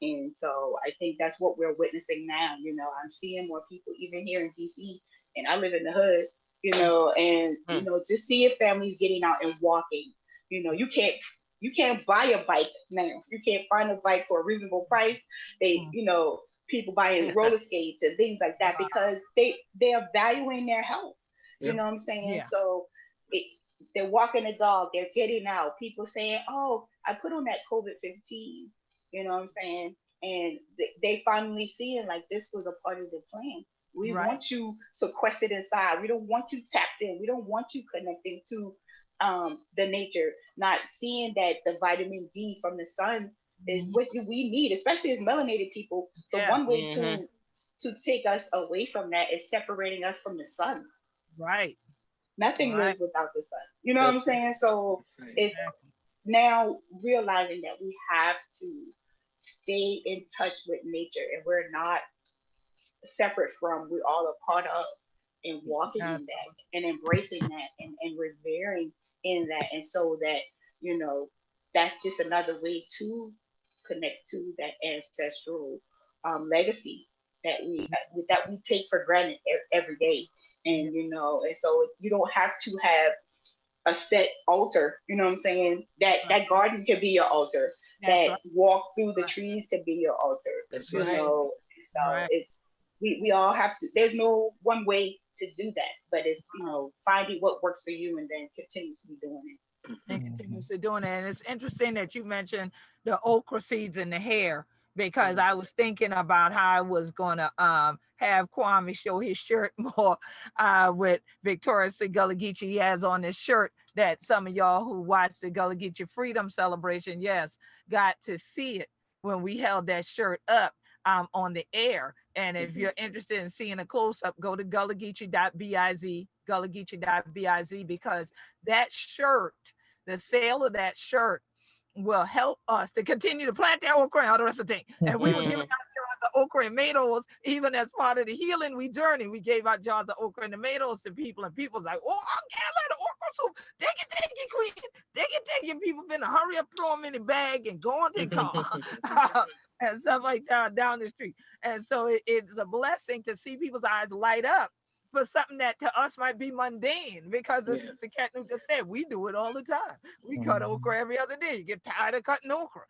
And so I think that's what we're witnessing now. I'm seeing more people even here in DC, and I live in the hood, and just seeing families getting out and walking. You can't buy a bike now. You can't find a bike for a reasonable price. People buying roller skates and things like that because they're valuing their health. You know what I'm saying? Yeah. So they're walking the dog, they're getting out. People saying, "Oh, I put on that COVID-15." You know what I'm saying? And they finally seeing like this was a part of the plan. We want you sequestered inside. We don't want you tapped in. We don't want you connecting to the nature, not seeing that the vitamin D from the sun is what we need, especially as melanated people. So one way to take us away from that is separating us from the sun. Right. Nothing Right. lives without the sun. You know what I'm saying? So it's now realizing that we have to stay in touch with nature, and we're not separate from, we're all a part of, and walking in that and embracing that and revering in that. And so that, that's just another way to connect to that ancestral legacy that we take for granted every day. And and so you don't have to have a set altar. You know what I'm saying? That garden could be your altar. That walk through the trees could be your altar. That's you right. know, so it's we all have to. There's no one way to do that, but it's finding what works for you and then continuously doing it. And continuously doing it. And it's interesting that you mentioned the okra seeds in the hair, because I was thinking about how I was gonna have Kwame show his shirt more with Victoria Gullah Geechee. He has on this shirt that some of y'all who watched the Gullah Geechee Freedom Celebration, got to see it when we held that shirt up on the air. And if you're interested in seeing a close-up, go to gullahgeechee.biz, gullahgeechee.biz, because that shirt, the sale of that shirt, will help us to continue to plant that okra and all the rest of the thing. And we were giving out jars of okra and tomatoes, even as part of the healing we journey. We gave out jars of okra and tomatoes to people, and people's like, "Oh, I can't let the okra soup. Take it, queen. Take it." People been to hurry up, throw them in the bag, and go on to the car. And stuff like that down the street. And so it's a blessing to see people's eyes light up for something that to us might be mundane, because as Sister Katnu just said, we do it all the time. We cut okra every other day. You get tired of cutting okra,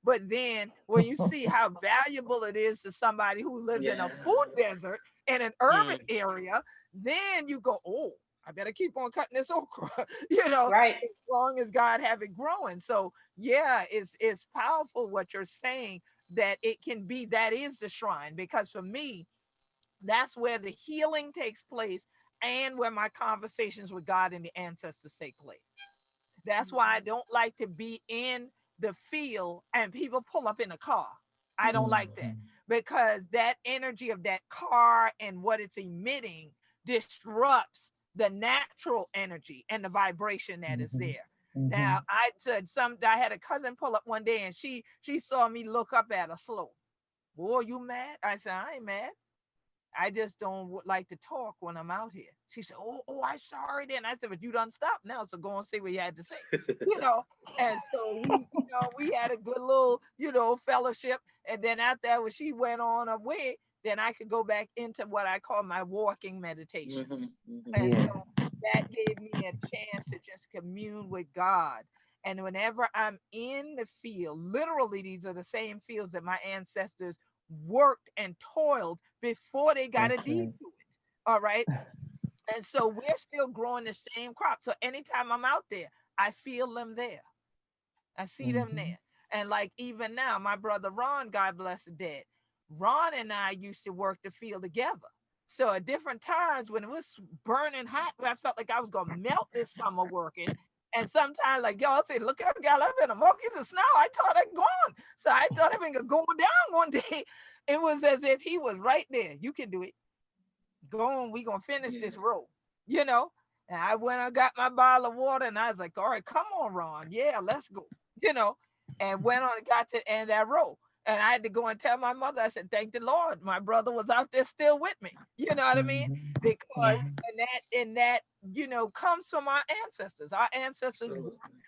but then when you see how valuable it is to somebody who lives in a food desert in an urban area, then you go, "Oh, I better keep on cutting this okra," Right. as long as God have it growing. So it's powerful what you're saying, that it can be, that is the shrine, because for me, that's where the healing takes place, and where my conversations with God and the ancestors take place. That's why I don't like to be in the field and people pull up in a car. I don't like that, because that energy of that car and what it's emitting disrupts the natural energy and the vibration that is there. Now, I had a cousin pull up one day and she saw me look up at her slow. Boy, you mad? I said, I ain't mad. I just don't like to talk when I'm out here. She said, oh, I'm sorry then. I said, but you done stopped now, so go and say what you had to say. And so we had a good little, fellowship. And then after that, when she went on her way, then I could go back into what I call my walking meditation. And so that gave me a chance to just commune with God. And whenever I'm in the field, literally, these are the same fields that my ancestors worked and toiled before they got a deed to it. All right. And so we're still growing the same crop. So anytime I'm out there, I feel them there. I see them there. And like even now, my brother Ron, God bless the dead, Ron and I used to work the field together. So at different times when it was burning hot, I felt like I was going to melt this summer working. And sometimes, like y'all say, look at y'all, I've been a monkey in the snow. I thought I'd gone. So I thought I'd been going down one day. It was as if he was right there. You can do it. Go on, we gonna finish this row. And I went and got my bottle of water and I was like, all right, come on, Ron. Yeah, let's go. And went on and got to the end of that row. And I had to go and tell my mother, I said, thank the Lord, my brother was out there still with me. You know what I mean? Because and that comes from our ancestors. Our ancestors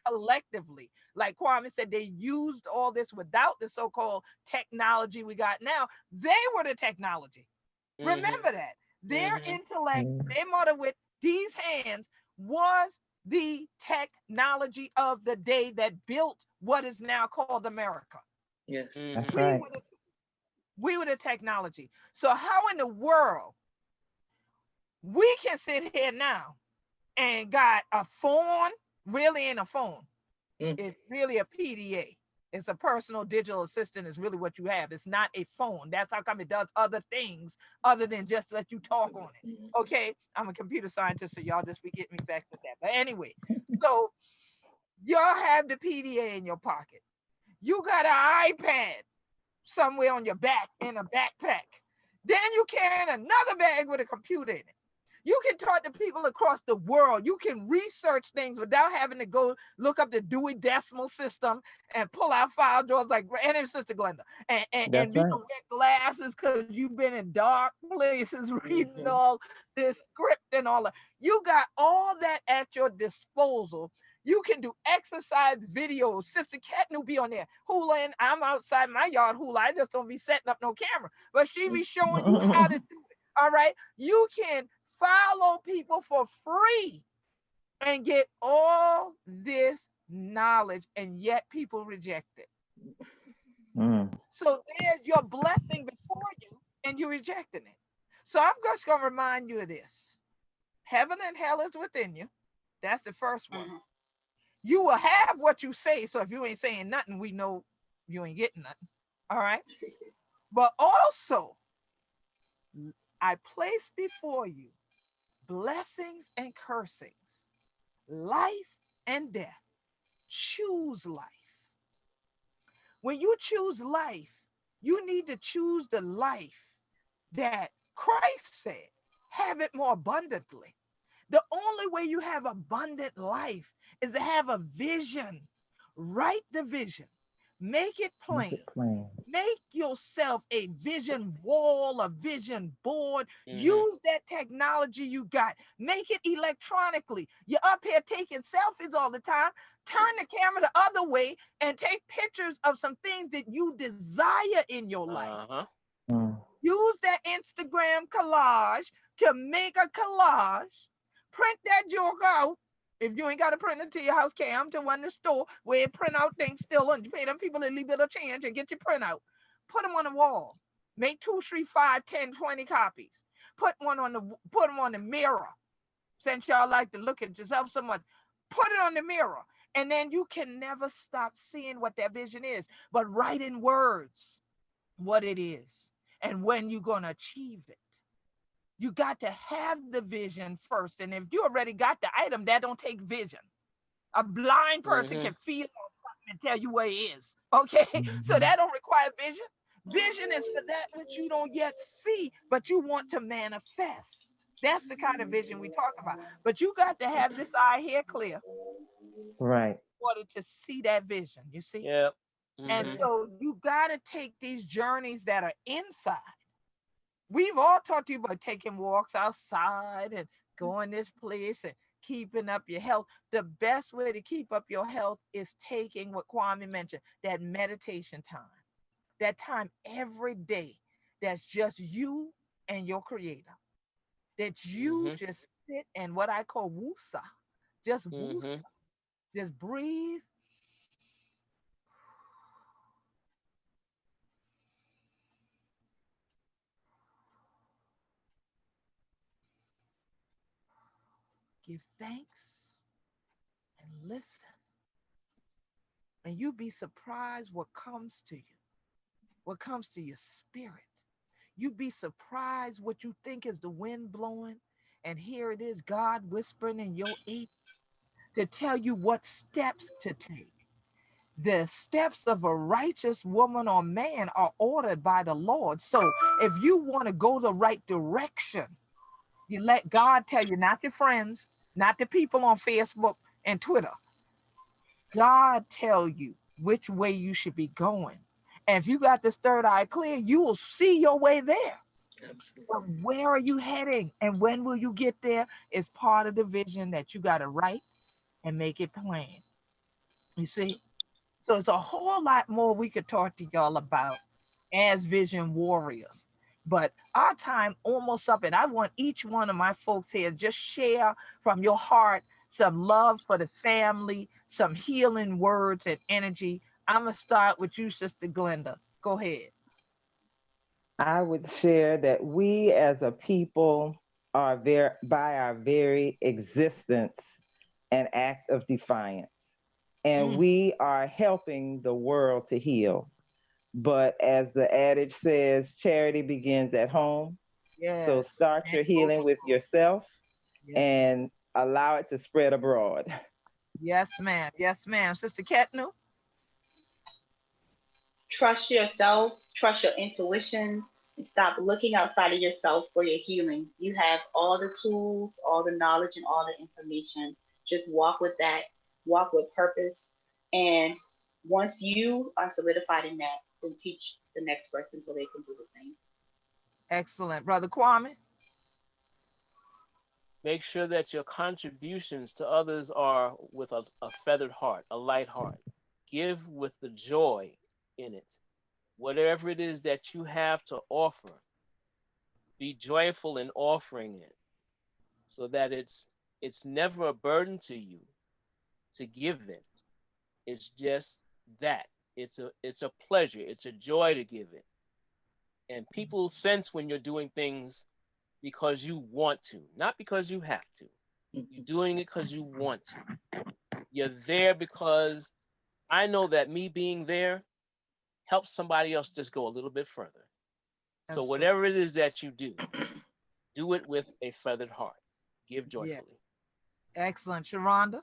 collectively, like Kwame said, they used all this without the so-called technology we got now. They were the technology. Remember that. Their intellect, their mother with these hands was the technology of the day that built what is now called America. Yes. That's right. We were the technology. So how in the world we can sit here now and got a phone, really ain't a phone. It's really a PDA. It's a personal digital assistant is really what you have. It's not a phone. That's how come it does other things other than just let you talk on it. Okay. I'm a computer scientist, so y'all just be getting me back with that. But anyway, so y'all have the PDA in your pocket. You got an iPad somewhere on your back in a backpack. Then you carrying another bag with a computer in it. You can talk to people across the world. You can research things without having to go look up the Dewey Decimal System and pull out file drawers like Sister Glenda. And you can wear glasses because you've been in dark places reading all this script and all that. You got all that at your disposal. You can do exercise videos. Sister Catton will be on there hulaing. I'm outside my yard hula. I just don't be setting up no camera. But she be showing you how to do it. All right. You can follow people for free and get all this knowledge, and yet people reject it. So there's your blessing before you, and you're rejecting it. So I'm just going to remind you of this. Heaven and hell is within you. That's the first one. You will have what you say. So if you ain't saying nothing, we know you ain't getting nothing. All right. But also, I place before you blessings and cursings, life and death. Choose life. When you choose life, you need to choose the life that Christ said, have it more abundantly. The only way you have abundant life is to have a vision. Write the vision. Make it plain. Make yourself a vision wall, a vision board. Use that technology you got. Make it electronically. You're up here taking selfies all the time. Turn the camera the other way and take pictures of some things that you desire in your life. Use that Instagram collage to make a collage. Print that joke out. If you ain't got to print it to your house, Cam, to one in the store where it print out things still, and you pay them people a little bit of change and get your print out. Put them on the wall. Make 2, 3, 5, 10, 20 copies. Put them on the mirror. Since y'all like to look at yourself so much, put it on the mirror. And then you can never stop seeing what that vision is, but write in words what it is and when you're going to achieve it. You got to have the vision first. And if you already got the item, that don't take vision. A blind person can feel on something and tell you where it is. Okay. So that don't require vision. Vision is for that which you don't yet see, but you want to manifest. That's the kind of vision we talk about. But you got to have this eye here clear Right. in order to see that vision, you see? Yeah. And Mhm. so you got to take these journeys that are inside. We've all talked to you about taking walks outside and going this place and keeping up your health. The best way to keep up your health is taking what Kwame mentioned, that meditation time, that time every day that's just you and your creator, that you Mhm. just sit and what I call woosah, just woosah, Mhm. just breathe. Give thanks and listen. And you'd be surprised what comes to you, what comes to your spirit. You'd be surprised what you think is the wind blowing. And here it is, God whispering in your ear to tell you what steps to take. The steps of a righteous woman or man are ordered by the Lord. So if you want to go the right direction, you let God tell you, not your friends, not the people on Facebook and Twitter. God tell you which way you should be going. And if you got this third eye clear, you will see your way there. Absolutely. But where are you heading and when will you get there is part of the vision that you got to write and make it plain. You see? So it's a whole lot more we could talk to y'all about as vision warriors. But our time almost up, and I want each one of my folks here just share from your heart some love for the family, some healing words and energy. I'm gonna start with you, Sister Glenda. Go ahead. I would share that we as a people are there by our very existence an act of defiance. And Mm, we are helping the world to heal. But as the adage says, charity begins at home. So yes. start And your go healing to with school. yourself Yes, ma'am. and allow it to spread abroad. Yes, ma'am. Yes, ma'am. Sister Ketnu. Trust yourself, trust your intuition, and stop looking outside of yourself for your healing. You have all the tools, all the knowledge, and all the information. Just walk with that, walk with purpose. And once you are solidified in that, then teach the next person so they can do the same. Excellent. Brother Kwame. Make sure that your contributions to others are with a feathered heart, a light heart. Give with the joy in it. Whatever it is that you have to offer, be joyful in offering it so that it's never a burden to you to give it. It's just that. It's a pleasure, it's a joy to give it. And people sense when you're doing things because you want to, not because you have to. You're doing it because you want to. You're there because I know that me being there helps somebody else just go a little bit further. So Absolutely. whatever it is that you do it with a feathered heart. Give Yeah. joyfully. Excellent. Sharonda.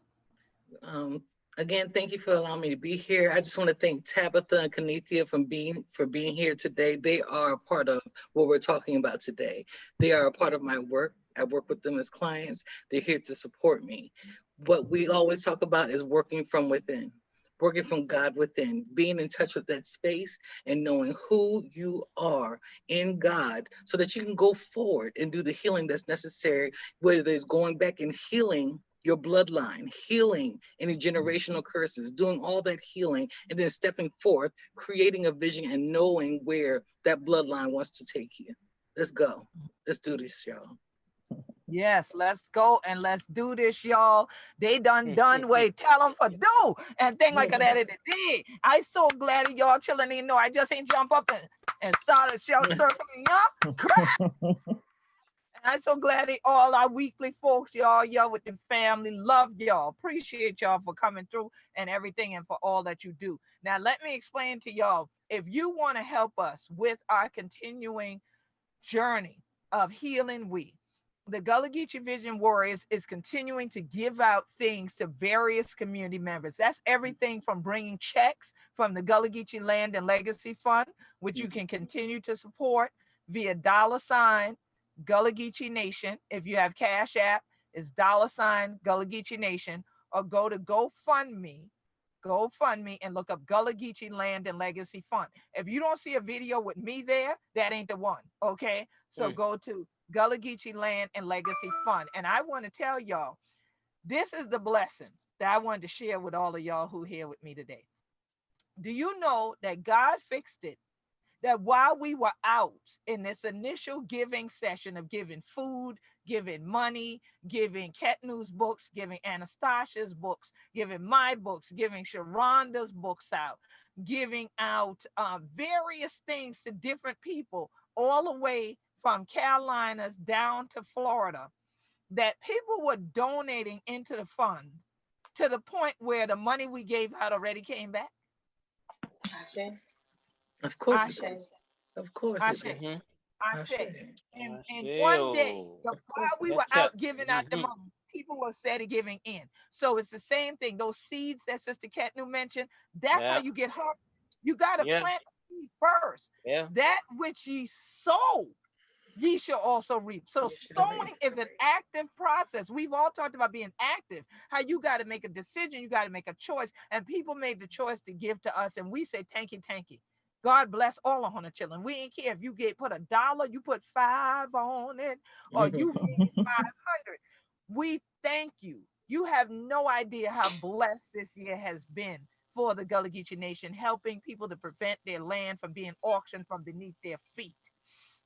Um, Again, thank you for allowing me to be here. I just want to thank Tabitha and Kanithia for being here today. They are a part of what we're talking about today. They are a part of my work. I work with them as clients. They're here to support me. What we always talk about is working from within, working from God within, being in touch with that space and knowing who you are in God so that you can go forward and do the healing that's necessary, whether it's going back and healing your bloodline, healing any generational curses, doing all that healing, and then stepping forth, creating a vision and knowing where that bloodline wants to take you. Let's go. Let's do this, y'all. Yes, let's go and let's do this, y'all. They done way. Tell them for do and thing like that. It did. I so glad that y'all chilling. You know, I just ain't jump up and started circling y'all. I'm so glad that all our weekly folks, y'all with the family, love y'all, appreciate y'all for coming through and everything and for all that you do. Now, let me explain to y'all, if you want to help us with our continuing journey of healing, the Gullah Geechee Vision Warriors is continuing to give out things to various community members. That's everything from bringing checks from the Gullah Geechee Land and Legacy Fund, which you can continue to support via $ Gullah Geechee Nation. If you have Cash App, it's $ Gullah Geechee Nation, or go to GoFundMe and look up Gullah Geechee Land and Legacy Fund. If you don't see a video with me there, that ain't the one, okay? So go to Gullah Geechee Land and Legacy Fund. And I want to tell y'all, this is the blessing that I wanted to share with all of y'all who are here with me today. Do you know that God fixed it? That while we were out in this initial giving session of giving food, giving money, giving Ketnu's books, giving Anastasia's books, giving my books, giving Sharonda's books out, giving out various things to different people all the way from Carolinas down to Florida, that people were donating into the fund to the point where the money we gave out already came back. Of course it is. Of course it is. I said, and one day, while we were out giving out the money, people were steady giving in. So it's the same thing. Those seeds that Sister Ketnu mentioned, that's how you get harvest. You got to plant the seed first. That which ye sow, ye shall also reap. So sowing is an active process. We've all talked about being active, how you got to make a decision, you got to make a choice. And people made the choice to give to us. And we say, thank you, thank you. God bless all of our children. We ain't care if you put $1, you put 5 on it, or you gave 500. We thank you. You have no idea how blessed this year has been for the Gullah Geechee Nation, helping people to prevent their land from being auctioned from beneath their feet.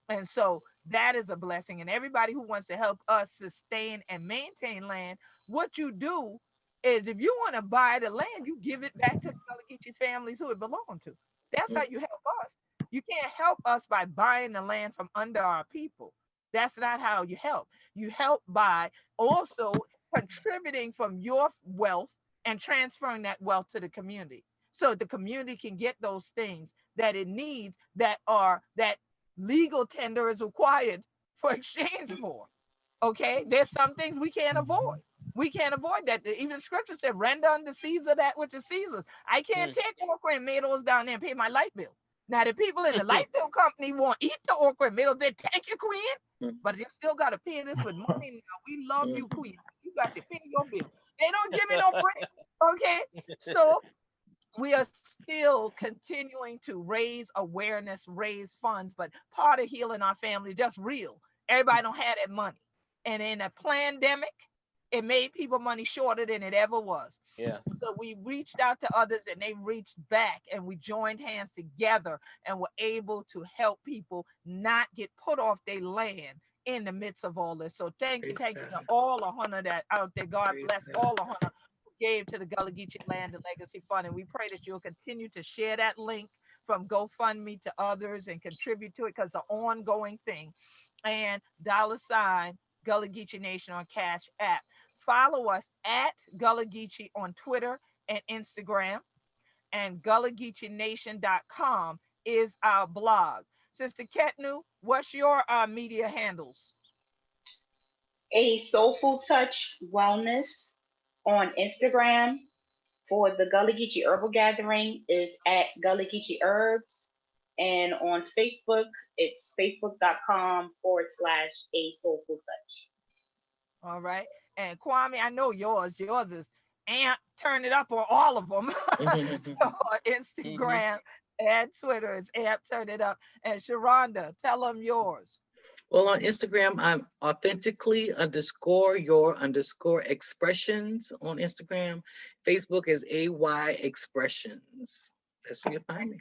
And so that is a blessing. And everybody who wants to help us sustain and maintain land, what you do is if you want to buy the land, you give it back to the Gullah Geechee families who it belongs to. That's how you help us. You can't help us by buying the land from under our people. That's not how you help. You help by also contributing from your wealth and transferring that wealth to the community. So the community can get those things that it needs that legal tender is required for exchange for. Okay, there's some things we can't avoid. We can't avoid that. Even the scripture said, render unto Caesar that which is Caesar's. I can't take okra and tomatoes down there and pay my light bill. Now, the people in the light bill company won't eat the okra and tomatoes. They thank you, Queen, but you still got to pay this with money now. We love you, Queen. You got to pay your bill. They don't give me no break. Okay, so we are still continuing to raise awareness, raise funds, but part of healing our family, just real. Everybody don't have that money. And in a pandemic, it made people money shorter than it ever was. So we reached out to others and they reached back, and we joined hands together and were able to help people not get put off their land in the midst of all this. So thank you to all the honor that out there. God bless all the honor who gave to the Gullah Geechee Land and Legacy Fund. And we pray that you'll continue to share that link from GoFundMe to others and contribute to it, because it's an ongoing thing. And $ Gullah Geechee Nation on Cash App. Follow us at Gullah Geechee on Twitter and Instagram, and gullahgeechee-nation.com is our blog. Sister Ketnu, what's your media handles? A Soulful Touch Wellness on Instagram. For the Gullah Geechee Herbal Gathering is at Gullah Geechee Herbs. And on Facebook, it's facebook.com/A Soulful Touch. All right. And Kwame, I know yours is AMP, turn it up on all of them. So on Instagram and Twitter is AMP, turn it up. And Sharonda, tell them yours. Well, on Instagram, I'm authentically_your_expressions on Instagram. Facebook is AY Expressions. That's where you find me.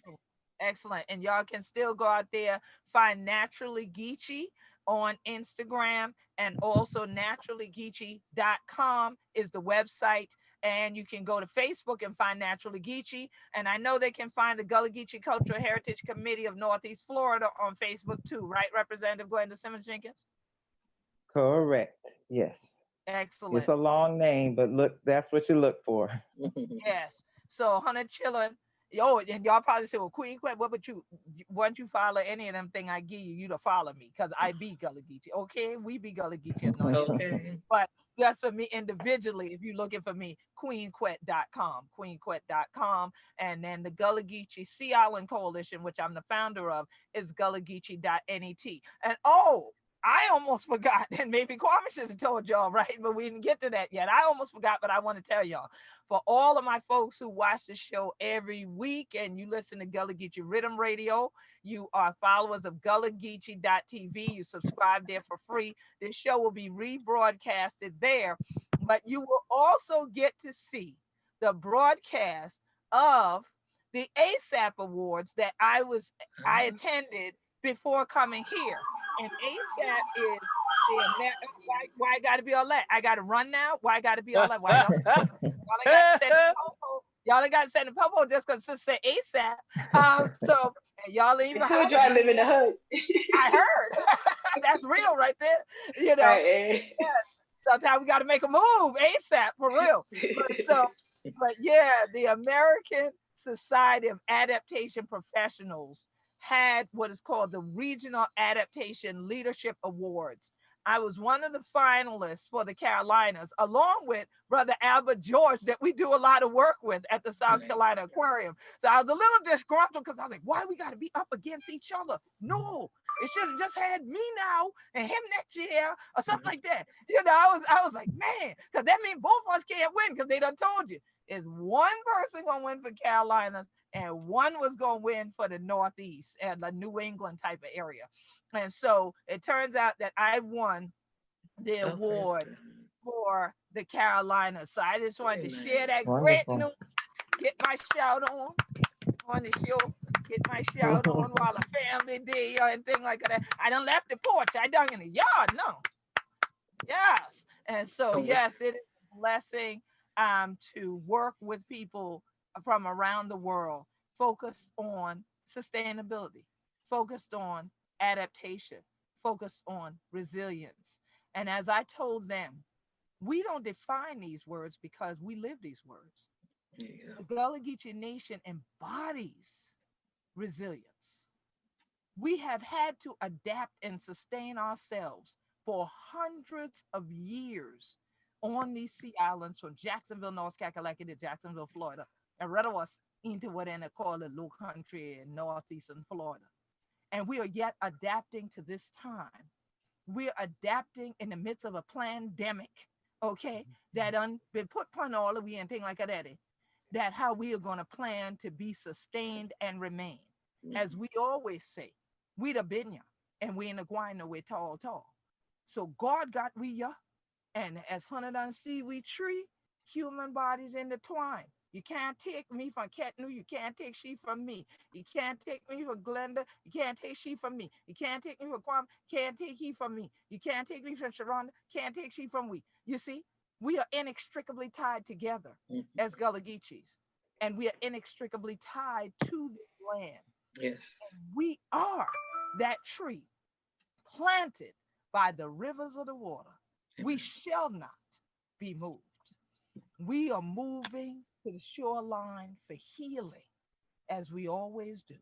Excellent. And y'all can still go out there, find Naturally Geechee on Instagram, and also naturallygeechee.com is the website. And you can go to Facebook and find Naturally Geechee. And I know they can find the Gullah Geechee Cultural Heritage Committee of Northeast Florida on Facebook too, right, Representative Glenda Simmons-Jenkins? Correct. Yes. Excellent. It's a long name, but look, that's what you look for. Yes. So Hunter Chillin Yo, and y'all probably say, well, Queen Quet, what would you, once you follow any of them thing I give you, you to follow me, because I be Gullah Geechee. Okay, we be Gullah Geechee anointed. Okay. But just for me individually, if you're looking for me, queenquet.com, queenquet.com. And then the Gullah Geechee Sea Island Coalition, which I'm the founder of, is gullahgeechee.net. And oh, I almost forgot, and maybe Kwame should have told y'all, right? But we didn't get to that yet. I almost forgot, but I want to tell y'all, for all of my folks who watch the show every week and you listen to Gullah Geechee Rhythm Radio, you are followers of gullahgeechee.tv, you subscribe there for free. This show will be rebroadcasted there, but you will also get to see the broadcast of the ASAP Awards that I attended before coming here. And ASAP is why I gotta be all that? I gotta run now? Why I gotta be all that? Why y'all got to send the popo? Y'all ain't got to send the popo just because it say ASAP. So and y'all even I told you I live in the hood. I heard. That's real right there. You know, yes. Sometimes we got to make a move ASAP for real. But yeah, the American Society of Adaptation Professionals had what is called the Regional Adaptation Leadership Awards. I was one of the finalists for the Carolinas, along with Brother Albert George, that we do a lot of work with at the South Carolina Aquarium. So I was a little disgruntled because I was like, why we got to be up against each other? No, it should have just had me now and him next year or something like that. You know, I was like, man, because that means both of us can't win because they done told you. Is one person going to win for Carolinas and one was going to win for the Northeast and the New England type of area. And so it turns out that I won the award for the Carolinas. So I just wanted to share that great news, get my shout on the show, get my shout on while the family day and thing like that. I done left the porch. I done in the yard. No. Yes. And so, yes, it is a blessing to work with people from around the world, focused on sustainability, focused on adaptation, focused on resilience. And as I told them, we don't define these words because we live these words. Yeah. The Gullah Geechee Nation embodies resilience. We have had to adapt and sustain ourselves for hundreds of years on these sea islands from Jacksonville, North Carolina to Jacksonville, Florida, and rid of us into what they call the low country in northeastern Florida. And we are yet adapting to this time. We're adapting in the midst of a pandemic, okay, that been put upon all of we and things like that how we are going to plan to be sustained and remain. As we always say, we the binya and we in the guino, we tall. So God got we ya, and as Hunter done see we tree, human bodies intertwined. You can't take me from Ketnu. You can't take she from me. You can't take me from Glenda. You can't take she from me. You can't take me from Kwame. Can't take he from me. You can't take me from Sharonda. Can't take she from we. You see, we are inextricably tied together as Gullah Geechees. And we are inextricably tied to this land. Yes. And we are that tree planted by the rivers of the water. We shall not be moved. We are moving to the shoreline for healing, as we always do.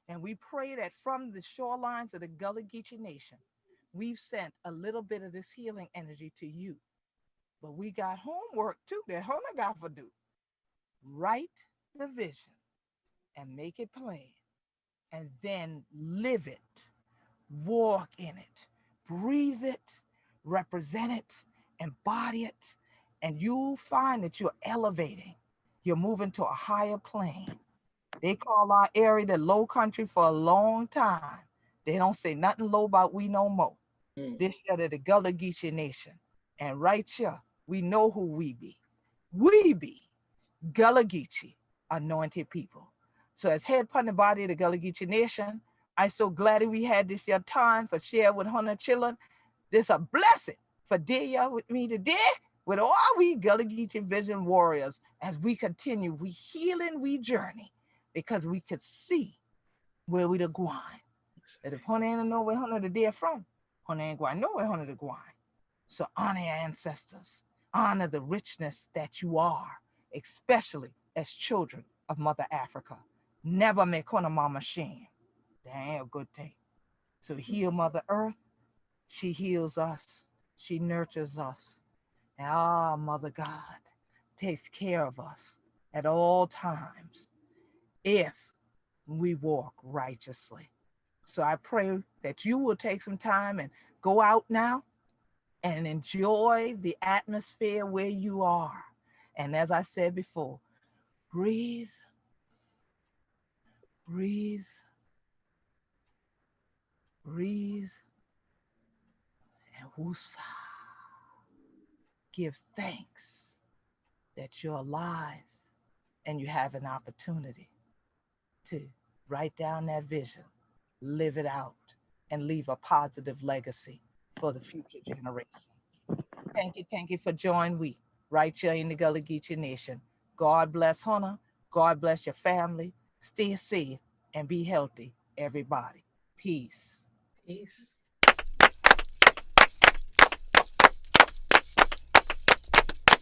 And we pray that from the shorelines of the Gullah Geechee Nation, we've sent a little bit of this healing energy to you. But we got homework too that Hunter got to do. Write the vision and make it plain, and then live it, walk in it, breathe it, represent it, embody it, and you'll find that you're elevating. You're moving to a higher plane. They call our area the low country for a long time. They don't say nothing low about we no more. This year the Gullah Geechee Nation. And right here, we know who we be. We be Gullah Geechee anointed people. So as head upon the body of the Gullah Geechee Nation, I so glad that we had this year time for share with Hunter children. This a blessing for dear with me today, with all we Gullah Geechee Vision warriors, as we continue, we healing, we journey, because we could see where we the Gwine. That if Hunter ain't know where Hunter the dear from, Hunter ain't going to know where Hunter the Gwine. So honor your ancestors, honor the richness that you are, especially as children of Mother Africa. Never mekona mama shame. That ain't a good thing. So heal Mother Earth. She heals us. She nurtures us. And Mother God takes care of us at all times if we walk righteously. So I pray that you will take some time and go out now and enjoy the atmosphere where you are. And as I said before, breathe, breathe, breathe, and woosah. Give thanks that you're alive and you have an opportunity to write down that vision, live it out, and leave a positive legacy for the future generation. Thank you for joining we right here in the Gullah Geechee Nation. God bless Hona. God bless your family. Stay safe and be healthy, everybody. Peace. Peace.